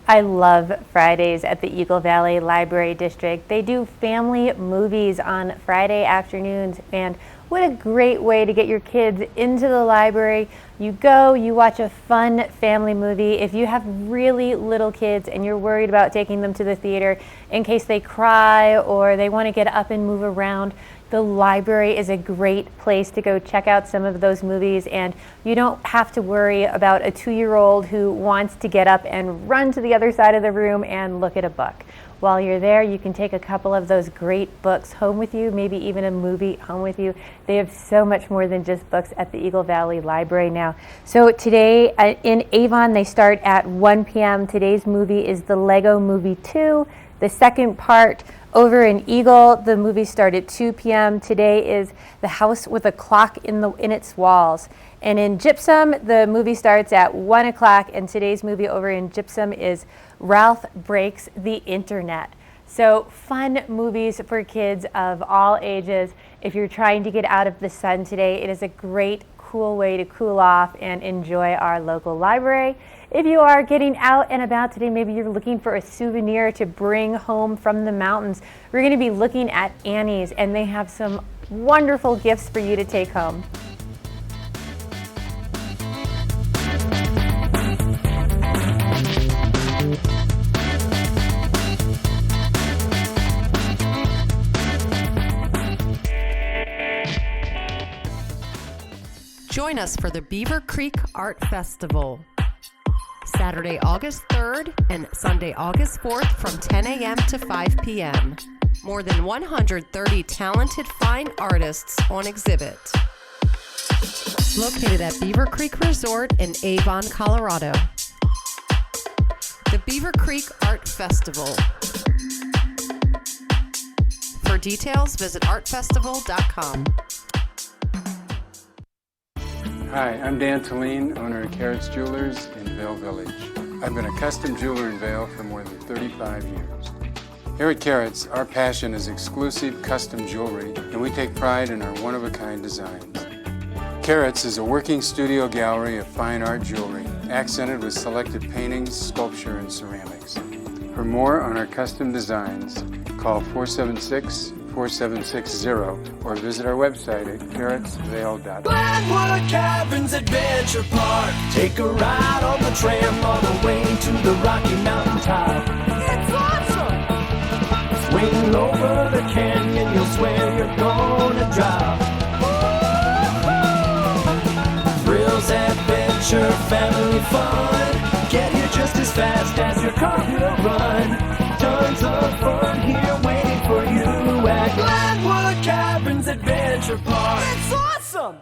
I love Fridays at the Eagle Valley Library District. They do family movies on Friday afternoons, and what a great way to get your kids into the library. You go, you watch a fun family movie. If you have really little kids and you're worried about taking them to the theater in case they cry or they want to get up and move around, the library is a great place to go check out some of those movies, and you don't have to worry about a 2-year-old who wants to get up and run to the other side of the room and look at a book. While you're there, you can take a couple of those great books home with you, maybe even a movie home with you. They have so much more than just books at the Eagle Valley Library now. So today in Avon, they start at 1 p.m. Today's movie is the Lego Movie 2. The second part over in Eagle, the movie started at 2 p.m. Today is The House with a Clock in its Walls. And in Gypsum, the movie starts at 1 o'clock, and today's movie over in Gypsum is Ralph Breaks the Internet. So fun movies for kids of all ages. If you're trying to get out of the sun today, it is a great, cool way to cool off and enjoy our local library. If you are getting out and about today, maybe you're looking for a souvenir to bring home from the mountains, we're going to be looking at Annie's, and they have some wonderful gifts for you to take home. Join us for the Beaver Creek Art Festival, Saturday, August 3rd and Sunday, August 4th from 10 a.m. to 5 p.m. More than 130 talented fine artists on exhibit. Located at Beaver Creek Resort in Avon, Colorado. The Beaver Creek Art Festival. For details, visit artfestival.com. Hi, I'm Dan Talene, owner of Carrots Jewelers in Vail Village. I've been a custom jeweler in Vail for more than 35 years. Here at Carrots, our passion is exclusive custom jewelry, and we take pride in our one-of-a-kind designs. Carrots is a working studio gallery of fine art jewelry, accented with selected paintings, sculpture, and ceramics. For more on our custom designs, call 476-4760 or visit our website at carrotsvale.com. Glenwood Caverns Adventure Park. Take a ride on the tram all the way to the Rocky Mountain top. It's awesome! Swing over the canyon, you'll swear you're gonna drop. Thrills, adventure, family fun. Get here just as fast as your car will run. Tons of fun here waiting for you at Glenwood Caverns Adventure Park. It's awesome!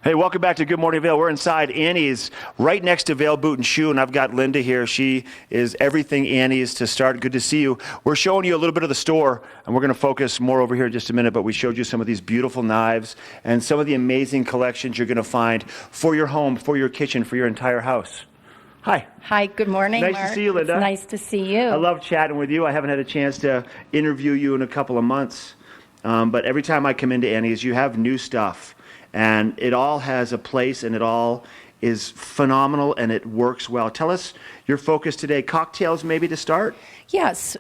Hey, welcome back to Good Morning Vail. We're inside Annie's, right next to Vail Boot and Shoe, and I've got Linda here. She is everything Annie's to start. Good to see you. We're showing you a little bit of the store, and we're going to focus more over here in just a minute, but we showed you some of these beautiful knives and some of the amazing collections you're going to find for your home, for your kitchen, for your entire house. Hi. Hi, good morning, Nice Mark. to see you, Linda. It's nice to see you. I love chatting with you. I haven't had a chance to interview you in a couple of months, but every time I come into Annie's, you have new stuff. And it all has a place, and it all is phenomenal, and it works well. Tell us your focus today. Cocktails, maybe to start? Yes,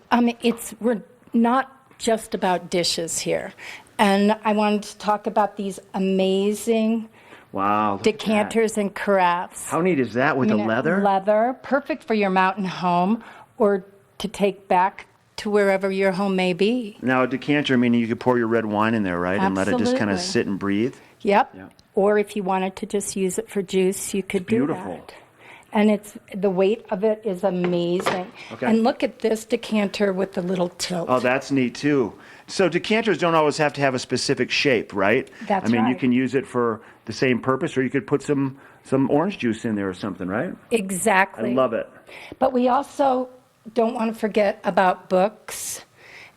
we're not just about dishes here. And I wanted to talk about these amazing Wow, decanters and carafes. How neat is that with the leather? Leather, perfect for your mountain home or to take back to wherever your home may be. Now, a decanter, meaning you could pour your red wine in there, right? And let it just kind of Absolutely. sit and breathe? Yep. Or if you wanted to just use it for juice, you could do Beautiful. that. And the weight of it is amazing. Okay. And look at this decanter with the little tilt. Oh, that's neat, too. So decanters don't always have to have a specific shape, right? That's I mean, you right. can use it for the same purpose, or you could put some orange juice in there or something, right? Exactly. I love it. But we also don't want to forget about books.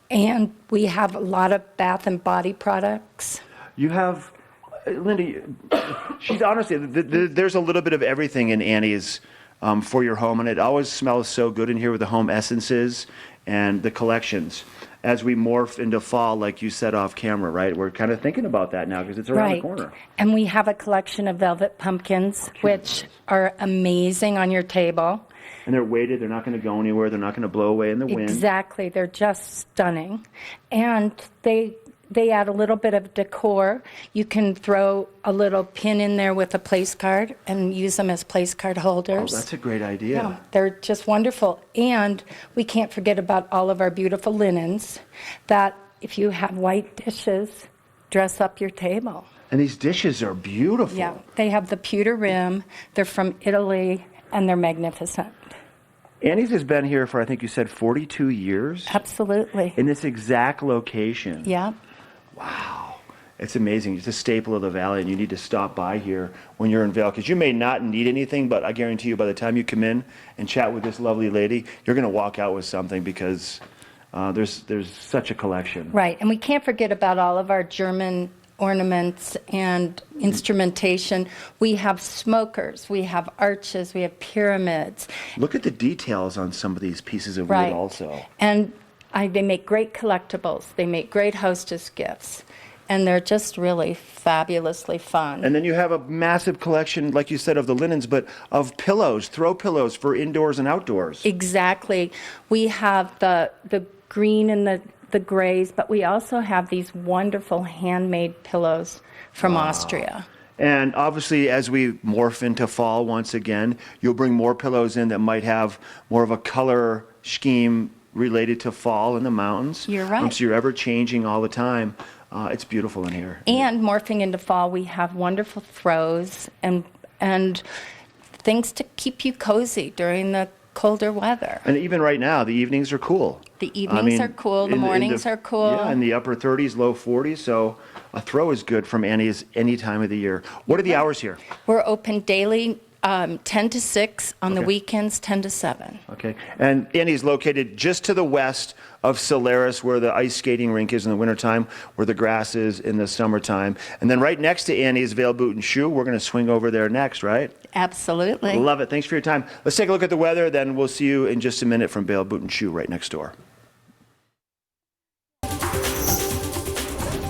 And we have a lot of bath and body products. You have, Linda, she's honestly, there's a little bit of everything in Annie's for your home, and it always smells so good in here with the home essences and the collections. As we morph into fall, like you said off camera, right? We're kind of thinking about that now because it's around the corner. And we have a collection of velvet pumpkins, which are amazing on your table. And they're weighted. They're not going to go anywhere. They're not going to blow away in the wind. Exactly. They're just stunning. And they add a little bit of decor. You can throw a little pin in there with a place card and use them as place card holders. Oh, that's a great idea. Yeah, they're just wonderful. And we can't forget about all of our beautiful linens that if you have white dishes, dress up your table. And these dishes are beautiful. Yeah, they have the pewter rim. They're from Italy, and they're magnificent. Annie's has been here for, I think you said, 42 years? Absolutely. In this exact location. Yeah. Wow. It's amazing. It's a staple of the valley, and you need to stop by here when you're in Vail, because you may not need anything, but I guarantee you by the time you come in and chat with this lovely lady, you're going to walk out with something because there's such a collection. Right, and we can't forget about all of our German ornaments and instrumentation. We have smokers, we have arches, we have pyramids. Look at the details on some of these pieces of Right. wood also. And they make great collectibles. They make great hostess gifts. And they're just really fabulously fun. And then you have a massive collection, like you said, of the linens, but of pillows, throw pillows for indoors and outdoors. Exactly. We have the green and the grays, but we also have these wonderful handmade pillows from Austria. And obviously, as we morph into fall once again, you'll bring more pillows in that might have more of a color scheme related to fall in the mountains. You're right. So you're ever changing all the time. It's beautiful in here. And morphing into fall, we have wonderful throws and things to keep you cozy during the colder weather. And even right now, the evenings are cool. The evenings are cool, the mornings are cool. Yeah, in the upper 30s, low 40s. So a throw is good from Annie's any time of the year. What are the hours here? We're open daily 10 to 6, on the Okay. weekends 10 to 7. Okay. And Annie's located just to the west of Solaris, where the ice skating rink is in the wintertime, where the grass is in the summertime. And then right next to Annie's Vail Boot and Shoe. We're going to swing over there next, right? Absolutely. Love it. Thanks for your time. Let's take a look at the weather, then we'll see you in just a minute from Vail Boot and Shoe right next door.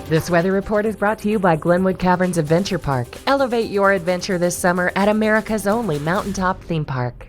This weather report is brought to you by Glenwood Caverns Adventure Park. Elevate your adventure this summer at America's only mountaintop theme park.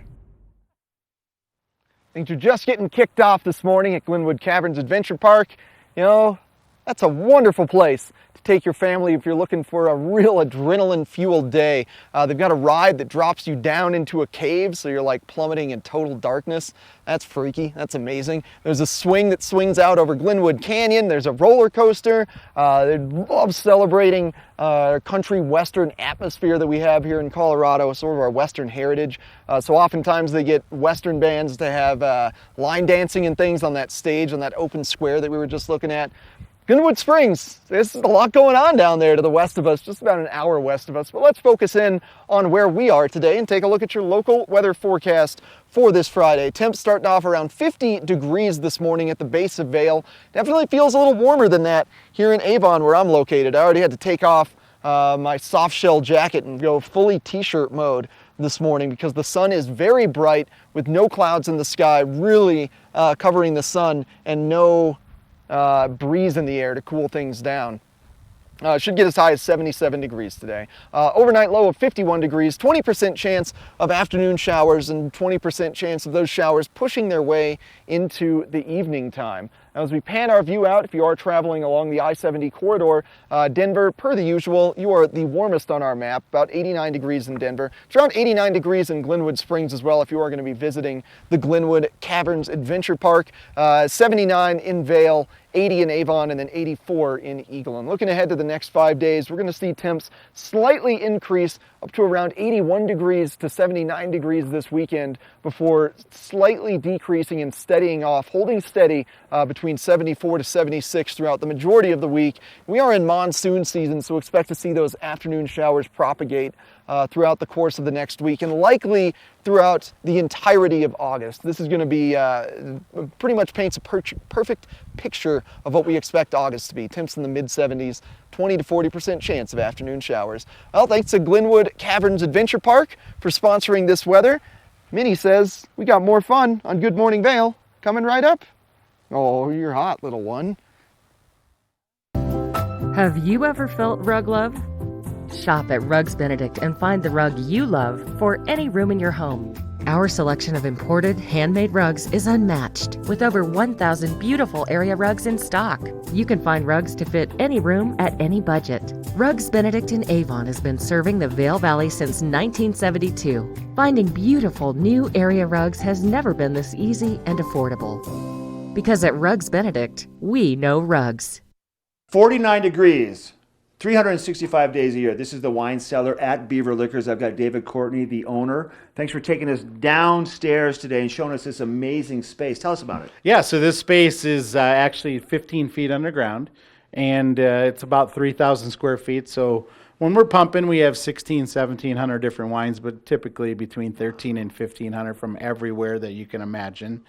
Things are just getting kicked off this morning at Glenwood Caverns Adventure Park. You know, that's a wonderful place to take your family if you're looking for a real adrenaline-fueled day. They've got a ride that drops you down into a cave, so you're like plummeting in total darkness. That's freaky. That's amazing. There's a swing that swings out over Glenwood Canyon. There's a roller coaster. They love celebrating country western atmosphere that we have here in Colorado, sort of our western heritage. So oftentimes they get western bands to have line dancing and things on that stage, on that open square that we were just looking at. Glenwood Springs, there's a lot going on down there to the west of us, just about an hour west of us. But let's focus in on where we are today and take a look at your local weather forecast for this Friday. Temps starting off around 50 degrees this morning at the base of Vail. Definitely feels a little warmer than that here in Avon where I'm located. I already had to take off my soft shell jacket and go fully t-shirt mode this morning because the sun is very bright with no clouds in the sky, really covering the sun, and no breeze in the air to cool things down. Should get as high as 77 degrees today. Overnight low of 51 degrees, 20% chance of afternoon showers and 20% chance of those showers pushing their way into the evening time. Now, as we pan our view out, if you are traveling along the I-70 corridor, Denver, per the usual, you are the warmest on our map, about 89 degrees in Denver. It's around 89 degrees in Glenwood Springs as well if you are going to be visiting the Glenwood Caverns Adventure Park. 79 in Vail, 80 in Avon, and then 84 in Eaglin. Looking ahead to the next 5 days, we're going to see temps slightly increase up to around 81 degrees to 79 degrees this weekend before slightly decreasing and steadying off, holding steady between 74 to 76 throughout the majority of the week. We are in monsoon season, so expect to see those afternoon showers propagate throughout the course of the next week and likely throughout the entirety of August. This is going to be pretty much paints a perfect picture of what we expect August to be. Temps in the mid-70s, 20 to 40% chance of afternoon showers. Well, thanks to Glenwood Caverns Adventure Park for sponsoring this weather. Minnie says we got more fun on Good Morning Vail coming right up. Oh, you're hot, little one. Have you ever felt rug love? Shop at Rugs Benedict and find the rug you love for any room in your home. Our selection of imported, handmade rugs is unmatched, with over 1,000 beautiful area rugs in stock. You can find rugs to fit any room at any budget. Rugs Benedict in Avon has been serving the Vail Valley since 1972. Finding beautiful new area rugs has never been this easy and affordable. Because at Rugs Benedict, we know rugs. 49 degrees. 365 days a year. This is the wine cellar at Beaver Liquors. I've got David Courtney, the owner. Thanks for taking us downstairs today and showing us this amazing space. Tell us about it. Yeah, so this space is actually 15 feet underground, and it's about 3,000 square feet. So when we're pumping, we have 1,700 different wines, but typically between 1,300 and 1,500 from everywhere that you can imagine.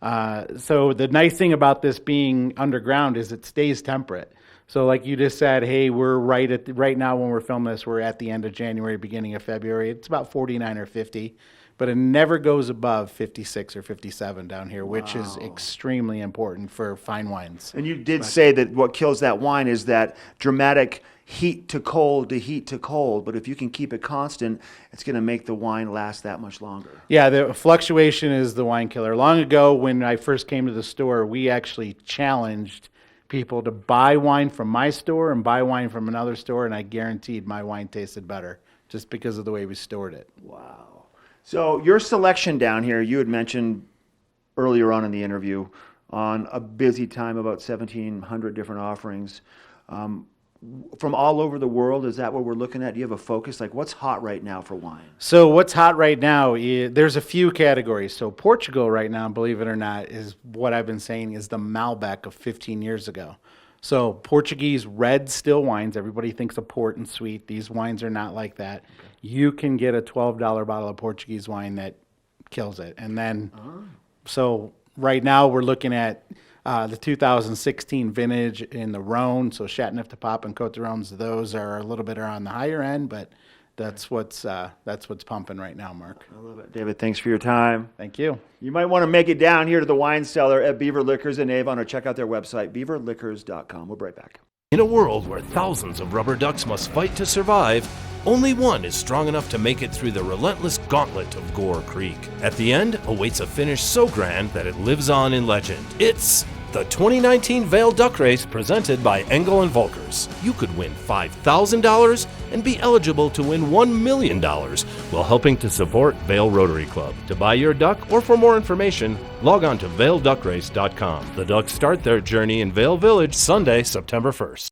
So the nice thing about this being underground is it stays temperate. So like you just said, hey, we're right now when we're filming this, we're at the end of January, beginning of February. It's about 49 or 50, but it never goes above 56 or 57 down here, which is extremely important for fine wines. And you did say that what kills that wine is that dramatic heat to cold to heat to cold, but if you can keep it constant, it's going to make the wine last that much longer. Yeah, the fluctuation is the wine killer. Long ago, when I first came to the store, we actually challenged people to buy wine from my store and buy wine from another store, and I guaranteed my wine tasted better just because of the way we stored it. Wow. So your selection down here, you had mentioned earlier on in the interview, on a busy time, about 1,700 different offerings. From all over the world, is that what we're looking at? Do you have a focus? Like, what's hot right now for wine? So what's hot right now, there's a few categories. So Portugal right now, believe it or not, is what I've been saying is the Malbec of 15 years ago. So Portuguese red still wines, everybody thinks of port and sweet. These wines are not like that. You can get a $12 bottle of Portuguese wine that kills it. And then, so right now we're looking at the 2016 vintage in the Rhone, so Châteauneuf-du-Pape and Côte d'Aron's, those are a little bit on the higher end, but that's what's pumping right now, Mark. I love it. David, thanks for your time. Thank you. You might want to make it down here to the wine cellar at Beaver Liquors in Avon, or check out their website, beaverliquors.com. We'll be right back. In a world where thousands of rubber ducks must fight to survive, only one is strong enough to make it through the relentless gauntlet of Gore Creek. At the end awaits a finish so grand that it lives on in legend. It's the 2019 Vail Duck Race presented by Engel & Volkers. You could win $5,000 and be eligible to win $1 million while helping to support Vail Rotary Club. To buy your duck or for more information, log on to vailduckrace.com. The Ducks start their journey in Vail Village Sunday, September 1st.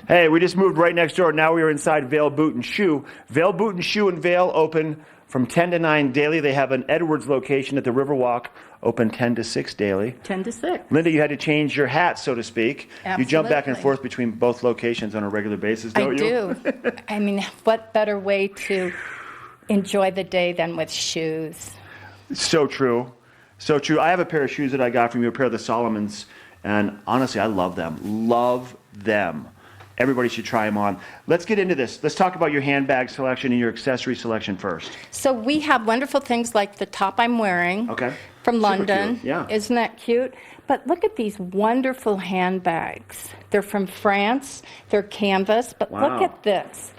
Hey, we just moved right next door. Now we are inside Vail Boot and Shoe. Vail Boot and Shoe in Vail open from 10 to 9 daily. They have an Edwards location at the Riverwalk, open 10 to 6 daily. 10 to 6. Linda, you had to change your hat, so to speak. You jump back and Absolutely. forth between both locations on a regular basis, don't you? I do. I mean, what better way to enjoy the day than with shoes? So true. So true. I have a pair of shoes that I got from you, a pair of the Solomons, and honestly, I love them. Love them. Everybody should try them on. Let's get into this. Let's talk about your handbag selection and your accessory selection first. So we have wonderful things like the top I'm wearing Okay. from Super London. cute. Yeah. Isn't that cute? But look at these wonderful handbags. They're from France. They're canvas. But Wow. look at this.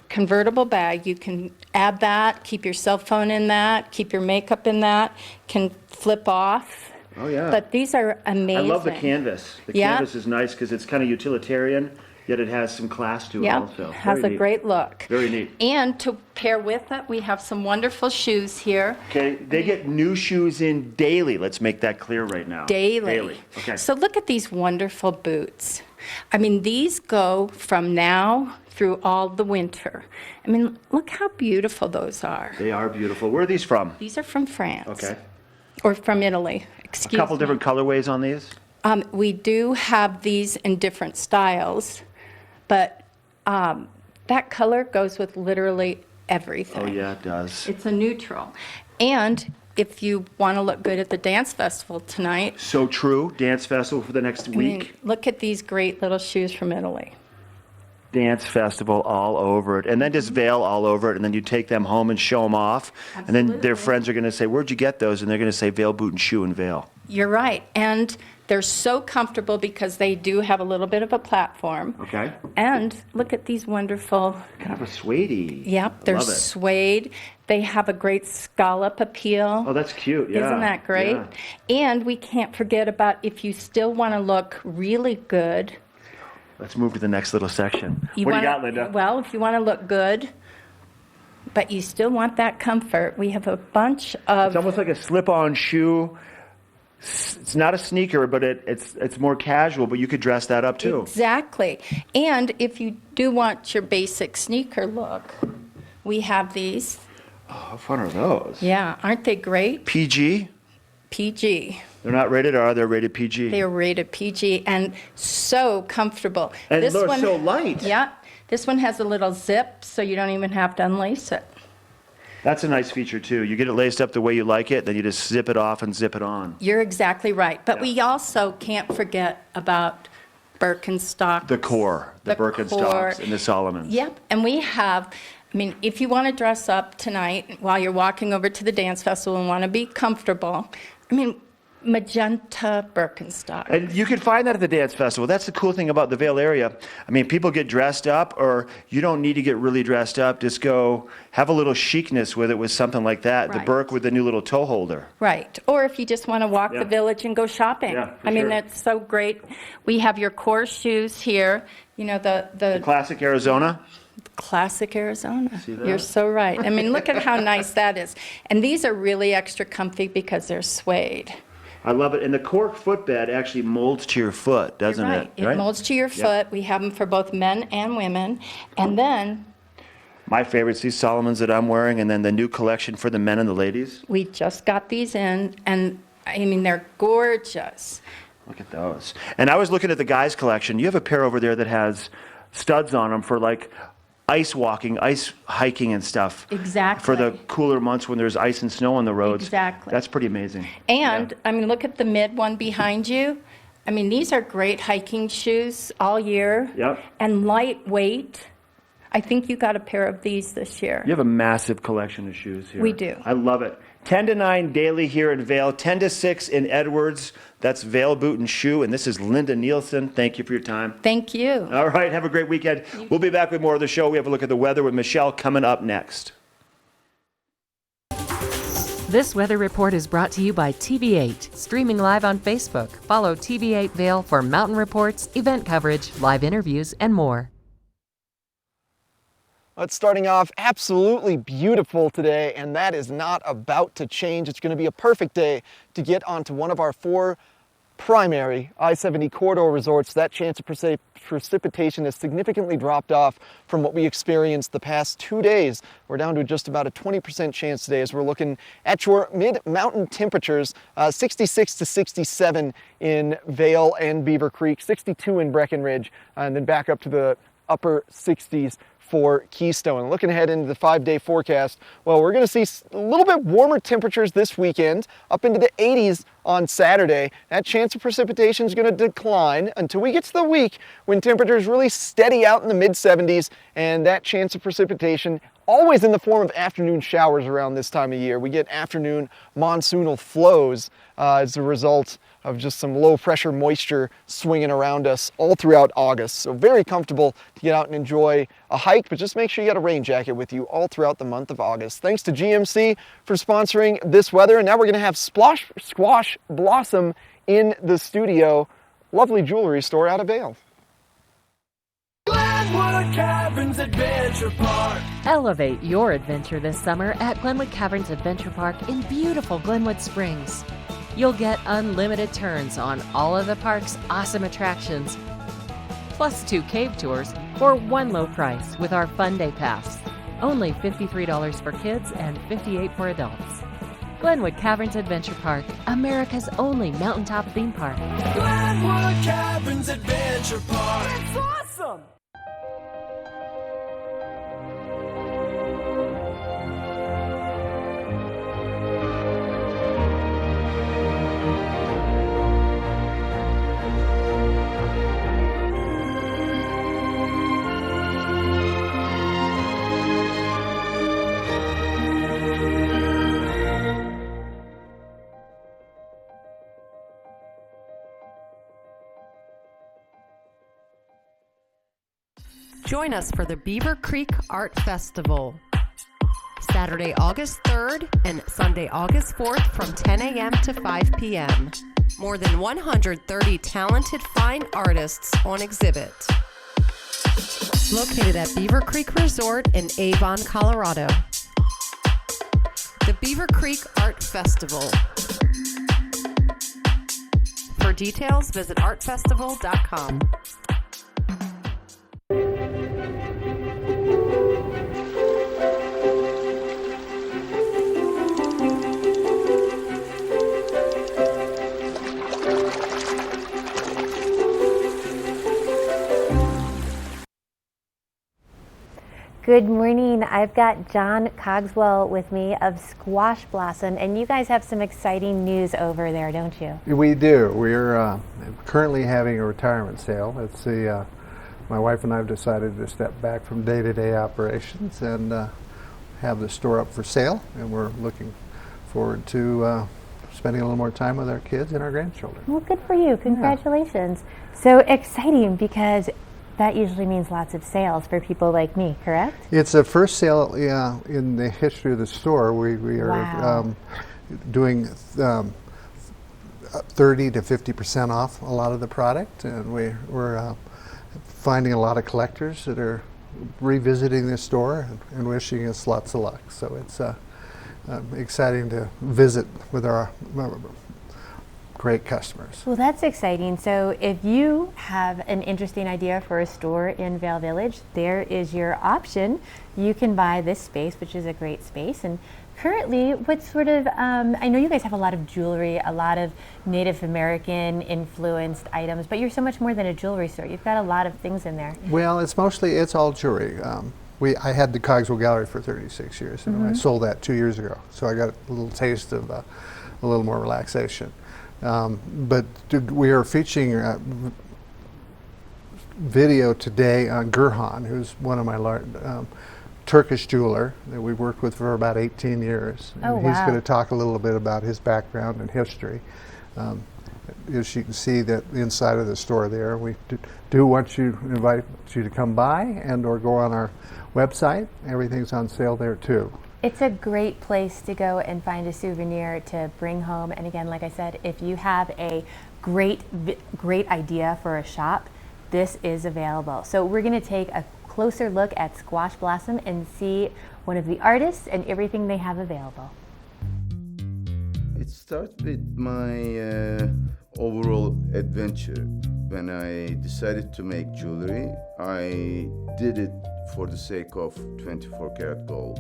Convertible bag. You can add that, keep your cell phone in that, keep your makeup in that, can flip off. Oh, yeah. But these are amazing. I love the canvas. The Yeah. canvas is nice because it's kind of utilitarian, yet it has some class to it Yeah, also. has Very a neat. great look. Very neat. And to pair with it, we have some wonderful shoes here. Okay, they get new shoes in daily. Let's make that clear right now. Daily. Okay. So look at these wonderful boots. I mean, these go from now through all the winter. I mean, look how beautiful those are. They are beautiful. Where are these from? These are from France. Okay. Or from Italy. A Excuse couple me. different colorways on these? We do have these in different styles, but that color goes with literally everything. Oh, yeah, it does. It's a neutral. And if you want to look good at the dance festival tonight, So true. Dance festival for the next I mean, week. look at these great little shoes from Italy. Dance festival all over it. And then just veil all over it. And then you take them home and show them off. And then their friends are going to say, where'd you get those? And they're going to say veil, boot, and shoe and veil. You're right. And they're so comfortable because they do have a little bit of a platform. Okay. And look at these wonderful. Kind of a suede-y. Yep, they're Love it. suede. They have a great scallop appeal. Oh, that's cute. Yeah. Isn't that great? Yeah. And we can't forget about if you still want to look really good. Let's move to the next little section. What do you wanna- got, Linda? Well, if you want to look good, but you still want that comfort, we have a bunch of. It's almost like a slip-on shoe. It's not a sneaker, but it's more casual, but you could dress that up too. Exactly. And if you do want your basic sneaker look, we have these. Oh, how fun are those? Yeah, aren't they great? PG? PG. They're not rated R, they're rated PG. They are rated PG and so comfortable. And they're so light. Yeah. This one has a little zip, so you don't even have to unlace it. That's a nice feature too. You get it laced up the way you like it, then you just zip it off and zip it on. You're exactly right. But we also can't forget about Birkenstock. The core, the Birkenstocks and the Solomons. Yep. And we have, I mean, if you want to dress up tonight while you're walking over to the dance festival and want to be comfortable, I mean, magenta Birkenstock. And you can find that at the dance festival. That's the cool thing about the Vail area. I mean, people get dressed up, or you don't need to get really dressed up. Just go have a little chicness with it with something like that. Right. The Birk with the new little toe holder. Right. Or if you just want to walk Yeah. the village and go shopping. Yeah, for I mean, sure. that's so great. We have your core shoes here. You know, the Classic Arizona. classic Arizona. See that? You're so right. I mean, look at how nice that is. And these are really extra comfy because they're suede. I love it. And the cork footbed actually molds to your foot, doesn't You're right. it? It molds to your Yeah. foot. We have them for both men and women. And then My favorites, these Solomons that I'm wearing, and then the new collection for the men and the ladies. we just got these in, and I mean, they're gorgeous. Look at those. And I was looking at the guys' collection. You have a pair over there that has studs on them for like ice walking, ice hiking and stuff. Exactly. For the cooler months when there's ice and snow on the roads. Exactly. That's pretty amazing. And, I mean, look at the mid one behind you. I mean, these are great hiking shoes all year. Yep. And lightweight. I think you got a pair of these this year. You have a massive collection of shoes here. We do. I love it. 10 to 9 daily here in Vail, 10 to 6 in Edwards. That's Vail Boot and Shoe. And this is Linda Nielsen. Thank you for your time. Thank you. All right. Have a great weekend. We'll be back with more of the show. We have a look at the weather with Michelle coming up next. This weather report is brought to you by TV8, streaming live on Facebook. Follow TV8 Vail for mountain reports, event coverage, live interviews, and more. It's starting off absolutely beautiful today, and that is not about to change. It's going to be a perfect day to get onto one of our 4 primary I-70 corridor resorts, that chance of precipitation has significantly dropped off from what we experienced the past 2 days. We're down to just about a 20% chance today as we're looking at your mid-mountain temperatures, 66 to 67 in Vail and Beaver Creek, 62 in Breckenridge, and then back up to the upper 60s for Keystone. Looking ahead into the 5-day forecast, well, we're going to see a little bit warmer temperatures this weekend, up into the 80s on Saturday. That chance of precipitation is going to decline until we get to the week when temperatures really steady out in the mid-70s, and that chance of precipitation always in the form of afternoon showers around this time of year. We get afternoon monsoonal flows as a result of just some low pressure moisture swinging around us all throughout August. So very comfortable to get out and enjoy a hike, but just make sure you got a rain jacket with you all throughout the month of August. Thanks to GMC for sponsoring this weather. And now we're going to have Squash Blossom in the studio. Lovely jewelry store out of Vail. Glenwood Caverns Adventure Park. Elevate your adventure this summer at Glenwood Caverns Adventure Park in beautiful Glenwood Springs. You'll get unlimited turns on all of the park's awesome attractions, plus 2 cave tours for one low price with our Fun Day Pass. Only $53 for kids and $58 for adults. Glenwood Caverns Adventure Park, America's only mountaintop theme park. Glenwood Caverns Adventure Park. It's awesome! Join us for the Beaver Creek Art Festival, Saturday, August 3rd and Sunday, August 4th from 10 a.m. to 5 p.m. More than 130 talented fine artists on exhibit. Located at Beaver Creek Resort in Avon, Colorado. The Beaver Creek Art Festival. For details, visit artfestival.com. Good morning. I've got John Cogswell with me of Squash Blossom, and you guys have some exciting news over there, don't you? We do. We're currently having a retirement sale. It's my wife and I have decided to step back from day-to-day operations and have the store up for sale, and we're looking forward to spending a little more time with our kids and our grandchildren. Well, good for you. Congratulations. Yeah. So exciting, because that usually means lots of sales for people like me, correct? It's the first sale in the history of the store. We are doing 30 to 50% off a lot of the product, and we're finding a lot of collectors that are revisiting the store and wishing us lots of luck. So it's exciting to visit with our great customers. Well, that's exciting. So if you have an interesting idea for a store in Vail Village, there is your option. You can buy this space, which is a great space. And currently, what sort of, I know you guys have a lot of jewelry, a lot of Native American influenced items, but you're so much more than a jewelry store. You've got a lot of things in there. Well, it's all jewelry. I had the Cogswell Gallery for 36 years, and I sold that 2 years ago. So I got a little taste of a little more relaxation. But we are featuring video today on Gurhan, who's one of my Turkish jeweler that we've worked with for about 18 years. Oh, and he's going to talk a little bit about his background and history. As you can see that inside of the store there, we do want you to invite you to come by and or go on our website. Everything's on sale there too. It's a great place to go and find a souvenir to bring home. And again, like I said, if you have a great idea for a shop, this is available. So we're going to take a closer look at Squash Blossom and see one of the artists and everything they have available. It starts with my overall adventure. When I decided to make jewelry, I did it for the sake of 24 karat gold.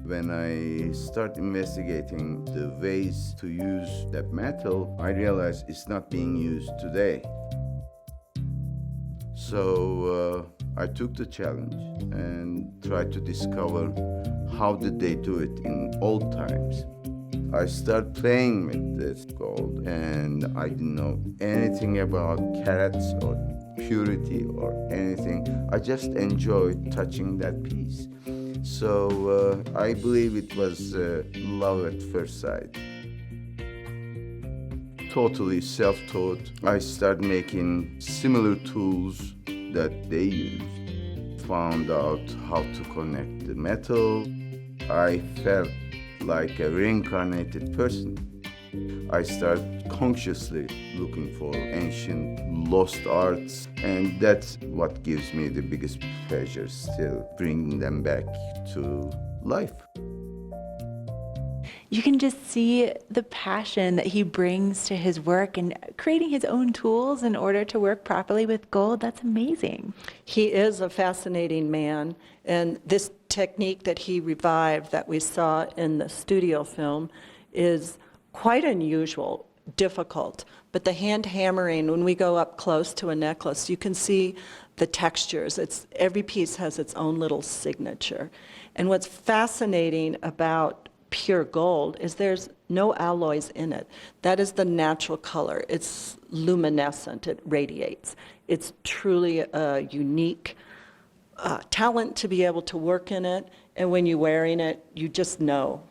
When I start investigating the ways to use that metal, I realized it's not being used today. So I took the challenge and tried to discover how did they do it in old times. I started playing with this gold and I didn't know anything about carats or purity or anything. I just enjoyed touching that piece. So I believe it was love at first sight. Totally self-taught. I started making similar tools that they used. Found out how to connect the metal. I felt like a reincarnated person. I started consciously looking for ancient lost arts, and that's what gives me the biggest pleasure, still bringing them back to life. You can just see the passion that he brings to his work and creating his own tools in order to work properly with gold. That's amazing. He is a fascinating man, and this technique that he revived that we saw in the studio film is quite unusual, difficult. But the hand hammering, when we go up close to a necklace, you can see the textures. Every piece has its own little signature. And what's fascinating about pure gold is there's no alloys in it. That is the natural color. It's luminescent, it radiates. It's truly a unique talent to be able to work in it, and when you're wearing it, you just know.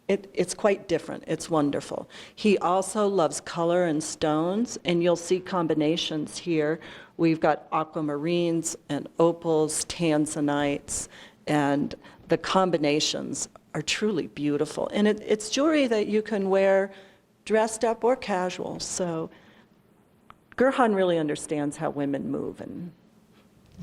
It's quite different. It's wonderful. He also loves color and stones, and you'll see combinations here. We've got aquamarines and opals, tanzanites, and the combinations are truly beautiful. And it's jewelry that you can wear dressed up or casual. So Gurhan really understands how women move and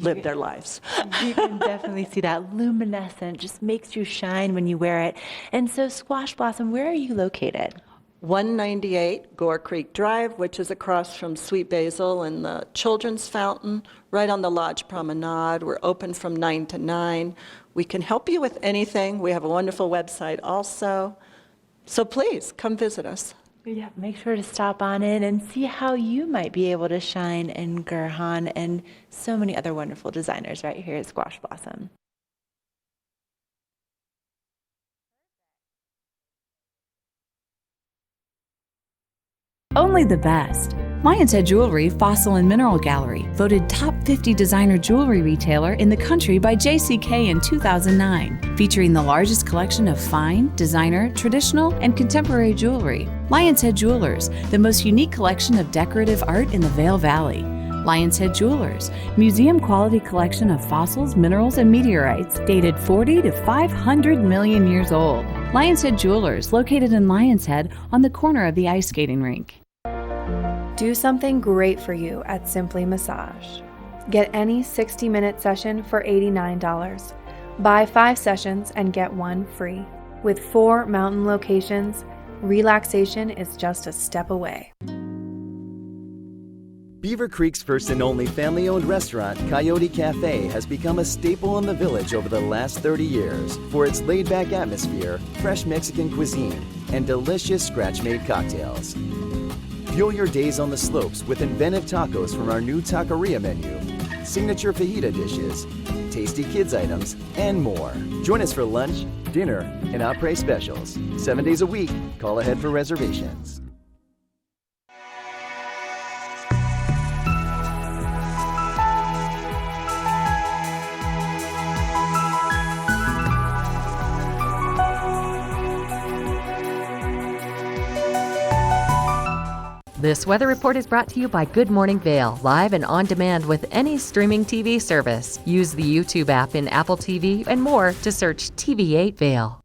live their lives. You can definitely see that luminescent, just makes you shine when you wear it. And so Squash Blossom, where are you located? 198 Gore Creek Drive, which is across from Sweet Basil and the Children's Fountain, right on the Lodge Promenade. We're open from 9 to 9. We can help you with anything. We have a wonderful website also. So please, come visit us. Yeah, make sure to stop on in and see how you might be able to shine in Gurhan and so many other wonderful designers right here at Squash Blossom. Only the best. Lion's Head Jewelry Fossil and Mineral Gallery, voted top 50 designer jewelry retailer in the country by JCK in 2009, featuring the largest collection of fine, designer, traditional, and contemporary jewelry. Lion's Head Jewelers, the most unique collection of decorative art in the Vail Valley. Lion's Head Jewelers, museum-quality collection of fossils, minerals, and meteorites dated 40 to 500 million years old. Lion's Head Jewelers, located in Lion's Head on the corner of the ice skating rink. Do something great for you at Simply Massage. Get any 60-minute session for $89. Buy 5 sessions and get 1 free. With 4 mountain locations, relaxation is just a step away. Beaver Creek's first and only family-owned restaurant, Coyote Cafe, has become a staple in the village over the last 30 years for its laid-back atmosphere, fresh Mexican cuisine, and delicious scratch-made cocktails. Fuel your days on the slopes with inventive tacos from our new taqueria menu, signature fajita dishes, tasty kids items, and more. Join us for lunch, dinner, and après specials. 7 days a week. Call ahead for reservations. This weather report is brought to you by Good Morning Vail, live and on demand with any streaming TV service. Use the YouTube app in Apple TV and more to search TV8 Vail.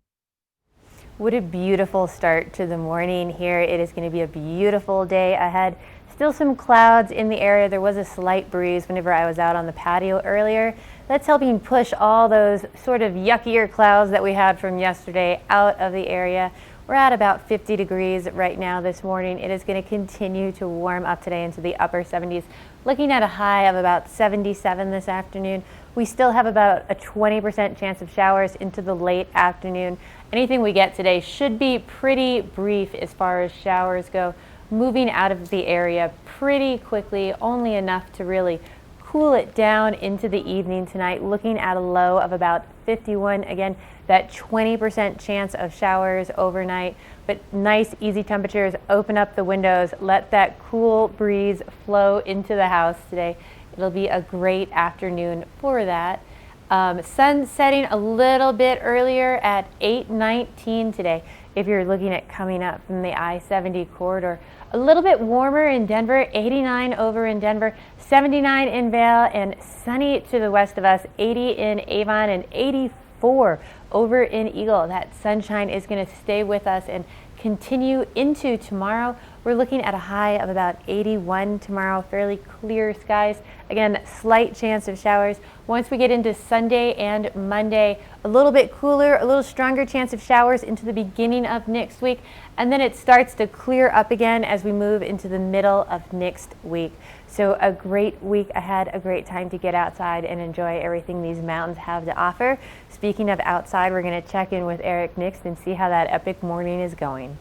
What a beautiful start to the morning here. It is going to be a beautiful day ahead. Still some clouds in the area. There was a slight breeze whenever I was out on the patio earlier. That's helping push all those sort of yuckier clouds that we had from yesterday out of the area. We're at about 50 degrees right now this morning. It is going to continue to warm up today into the upper 70s, looking at a high of about 77 this afternoon. We still have about a 20% chance of showers into the late afternoon. Anything we get today should be pretty brief as far as showers go, moving out of the area pretty quickly, only enough to really cool it down into the evening tonight, looking at a low of about 51. Again, that 20% chance of showers overnight, but nice easy temperatures. Open up the windows, let that cool breeze flow into the house today. It'll be a great afternoon for that. Sun setting a little bit earlier at 8:19 today if you're looking at coming up from the I-70 corridor. A little bit warmer in Denver, 89 over in Denver, 79 in Vail, and sunny to the west of us, 80 in Avon and 84 over in Eagle. That sunshine is going to stay with us and continue into tomorrow. We're looking at a high of about 81 tomorrow, fairly clear skies. Again, slight chance of showers. Once we get into Sunday and Monday, a little bit cooler, a little stronger chance of showers into the beginning of next week. And then it starts to clear up again as we move into the middle of next week. So a great week ahead, a great time to get outside and enjoy everything these mountains have to offer. Speaking of outside, we're going to check in with Eric next and see how that epic morning is going.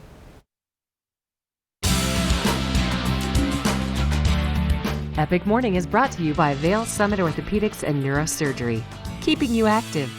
Epic Morning is brought to you by Vail Summit Orthopedics and Neurosurgery, keeping you active.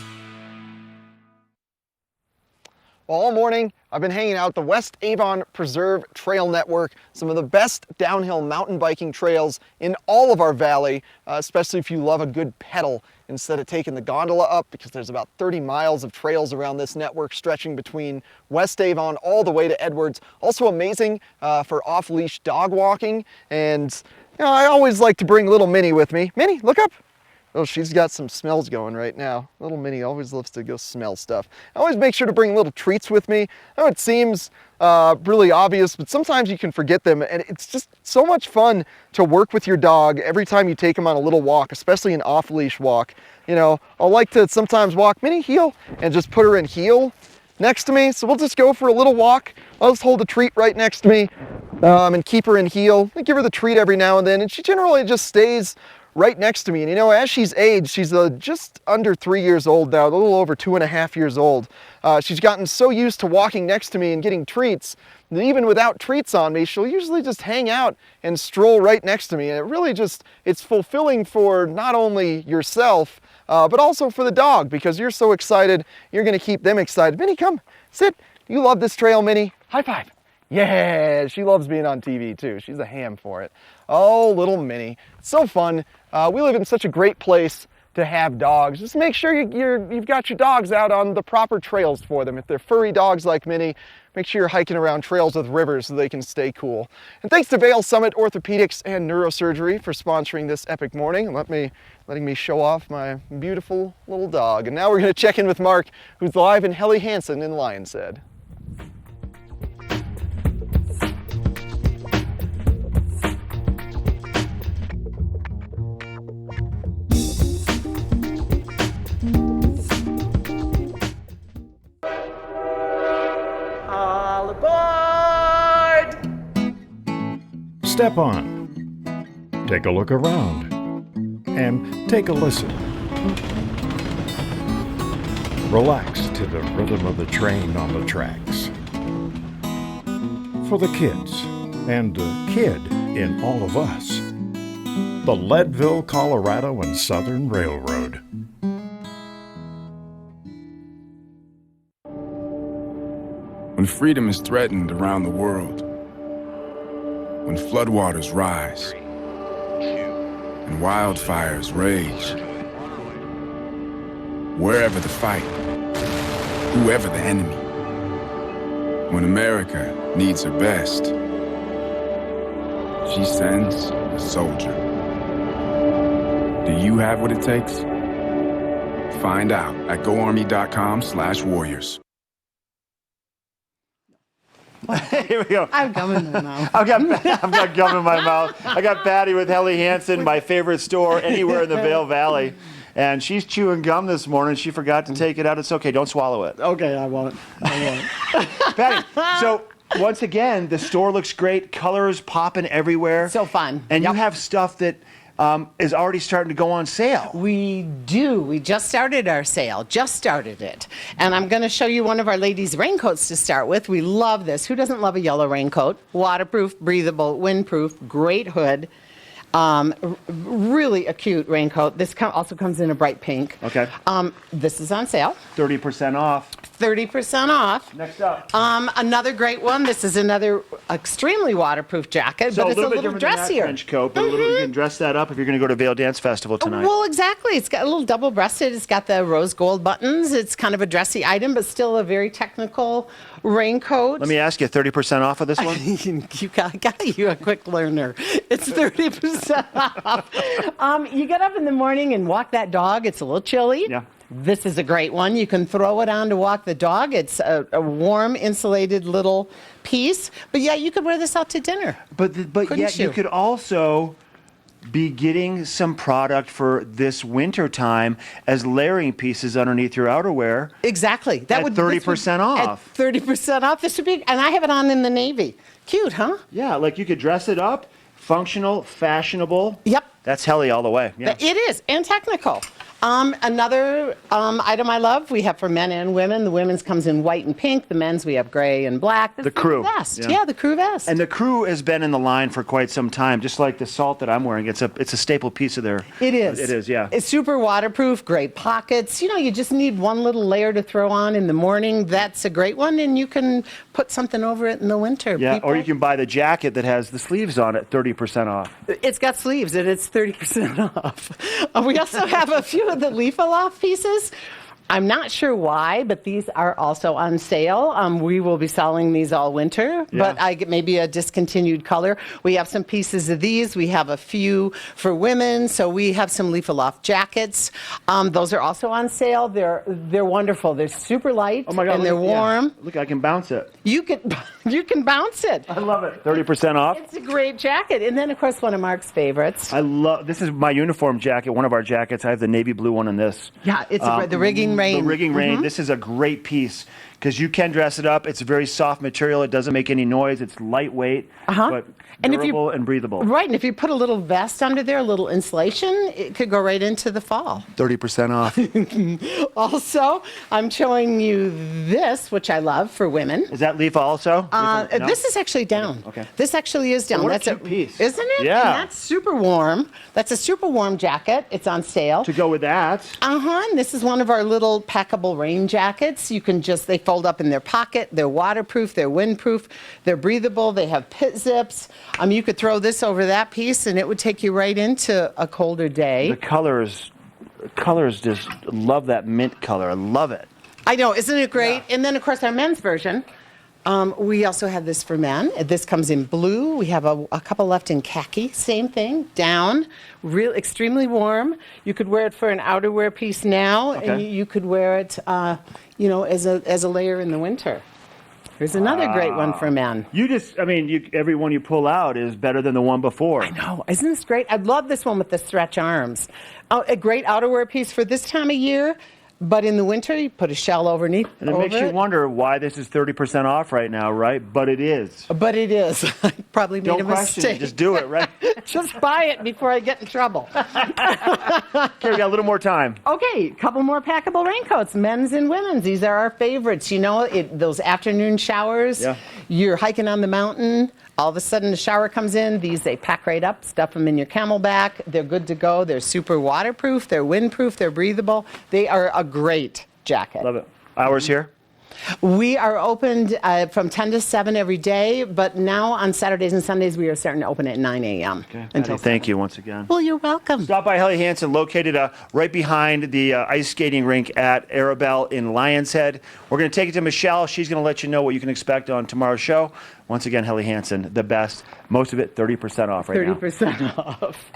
Well, all morning, I've been hanging out the West Avon Preserve Trail Network, some of the best downhill mountain biking trails in all of our valley, especially if you love a good pedal instead of taking the gondola up, because there's about 30 miles of trails around this network stretching between West Avon all the way to Edwards. Also amazing for off-leash dog walking. And you know, I always like to bring little Minnie with me. Minnie, look up. Oh, she's got some smells going right now. Little Minnie always loves to go smell stuff. I always make sure to bring little treats with me. I know it seems really obvious, but sometimes you can forget them, and it's just so much fun to work with your dog every time you take him on a little walk, especially an off-leash walk. You know, I'll like to sometimes walk, Minnie, heel, and just put her in heel next to me. So we'll just go for a little walk. I'll just hold a treat right next to me and keep her in heel. I give her the treat every now and then, and she generally just stays right next to me. And you know, as she's aged, she's just under 3 years old now, a little over 2.5 years old. She's gotten so used to walking next to me and getting treats that even without treats on me, she'll usually just hang out and stroll right next to me. And it really just, it's fulfilling for not only yourself, but also for the dog, because you're so excited, you're gonna keep them excited. Minnie, come, sit. You love this trail, Minnie. High five. Yeah, she loves being on TV too. She's a ham for it. Oh, little Minnie. It's so fun. We live in such a great place to have dogs. Just make sure you've got your dogs out on the proper trails for them. If they're furry dogs like Minnie, make sure you're hiking around trails with rivers so they can stay cool. And thanks to Vail Summit Orthopedics and Neurosurgery for sponsoring this epic morning and letting me show off my beautiful little dog. And now we're going to check in with Mark, who's live in Helly Hansen in Lion's Head. Step on, take a look around, and take a listen. Relax to the rhythm of the train on the tracks. For the kids, and the kid in all of us, the Leadville, Colorado and Southern Railroad. When freedom is threatened around the world, when floodwaters rise and wildfires rage, wherever the fight, whoever the enemy, when America needs her best, she sends a soldier. Do you have what it takes? Find out at goarmy.com/warriors. Here we go. I've gum in my mouth. I've got gum in my mouth. I got Patty with Helly Hansen, my favorite store anywhere in the Vail Valley. and she's chewing gum this morning. She forgot to take it out. It's okay. Don't swallow it. Okay, I won't. Patty, so once again, the store looks great. Colors popping everywhere. So fun. And you have stuff that is already starting to go on sale. We do. We just started our sale. Just started it. And I'm going to show you one of our ladies' raincoats to start with. We love this. Who doesn't love a yellow raincoat? Waterproof, breathable, windproof, great hood. Really a cute raincoat. This also comes in a bright pink. Okay. This is on sale. 30% off. 30% off. Next up. Another great one. This is another extremely waterproof jacket, So but it's a little different than that dressier. trench coat, but you can dress that up if you're going to go to Vail Dance Festival tonight. Well, exactly. It's got a little double-breasted. It's got the rose gold buttons. It's kind of a dressy item, but still a very technical raincoat. Let me ask you, 30% off of this one? You're a quick learner. It's 30% off. You get up in the morning and walk that dog. It's a little chilly. Yeah. This is a great one. You can throw it on to walk the dog. It's a warm, insulated little piece. But yeah, you could wear this out to dinner. But Couldn't yet you could also be getting some product for this winter time as layering pieces underneath your outerwear. Exactly. That would 30% off. At 30% off. This would be, and I have it on in the navy. Cute, huh? Yeah, like you could dress it up, functional, fashionable. Yep. That's helly all the way. Yeah. It is, and technical. Another item I love, we have for men and women. The women's comes in white and pink. The men's, we have gray and black. This The crew. vest. Yeah, the crew vest. And the crew has been in the line for quite some time, just like the salt that I'm wearing. It's a staple piece of their. It is. It is, yeah. It's super waterproof, great pockets. You know, you just need one little layer to throw on in the morning. That's a great one, and you can put something over it in the winter. Yeah, People- or you can buy the jacket that has the sleeves on it, 30% off. It's got sleeves, and it's 30% off. We also have a few of the leaf-aloft pieces. I'm not sure why, but these are also on sale. We will be selling these all winter, but I get maybe a discontinued color. We have some pieces of these. We have a few for women, so we have some leaf-aloft jackets. Those are also on sale. They're wonderful. They're super light, Oh my God, and they're look, yeah. warm. Look, I can bounce it. You can bounce it. I love it. 30% off. It's a great jacket, and then of course one of Mark's favorites. I love, this is my uniform jacket, one of our jackets. I have the navy blue one in this. Yeah, it's the rigging rain. The rigging rain. Mhm. This is a great piece because you can dress it up. It's a very soft material. It doesn't make any noise. It's lightweight, but And if you- durable and breathable. Right, and if you put a little vest under there, a little insulation, it could go right into the fall. 30% off. Also, I'm showing you this, which I love for women. Is that leaf also? No? This is actually down. Okay. This actually is down. What a That's cute piece. Isn't it? Yeah. And that's super warm. That's a super warm jacket. It's on sale. To go with that. And this is one of our little packable rain jackets. You can they fold up in their pocket. They're waterproof. They're windproof. They're breathable. They have pit zips. You could throw this over that piece, and it would take you right into a colder day. The colors just love that mint color. I love it. I know, isn't it great? And then, of course, our men's version. We also have this for men. This comes in blue. We have a couple left in khaki. Same thing, down, real extremely warm. You could wear it for an outerwear piece now, and you could wear it, as a layer in the winter. Here's another great one for men. Every one you pull out is better than the one before. I know, isn't this great? I love this one with the stretch arms. A great outerwear piece for this time of year. But in the winter, you put a shell underneath. And it makes you wonder why this is 30% off right now, right? But it is. But it is. I probably made Don't a question mistake. it. Just do it, right? Just buy it before I get in trouble. Okay, we got a little more time. Okay, a couple more packable raincoats, men's and women's. These are our favorites. You know, those afternoon showers. Yeah. You're hiking on the mountain. All of a sudden, the shower comes in. They pack right up. Stuff them in your camelback. They're good to go. They're super waterproof. They're windproof. They're breathable. They are a great jacket. Love it. Hours here? We are opened from 10 to 7 every day, but now on Saturdays and Sundays, we are starting to open at 9 a.m. Okay. Until Thank you once again. Well, you're welcome. Stop by Helly Hansen, located right behind the ice skating rink at Arabelle in Lions Head. We're going to take it to Michelle. She's going to let you know what you can expect on tomorrow's show. Once again, Helly Hansen, the best. Most of it 30% off right now. 30% off.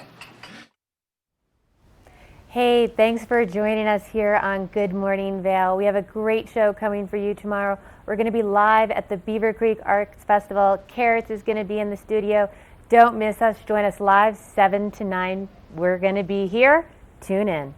Hey, thanks for joining us here on Good Morning Vail. We have a great show coming for you tomorrow. We're going to be live at the Beaver Creek Arts Festival. Carrots is going to be in the studio. Don't miss us. Join us live 7 to 9. We're going to be here. Tune in.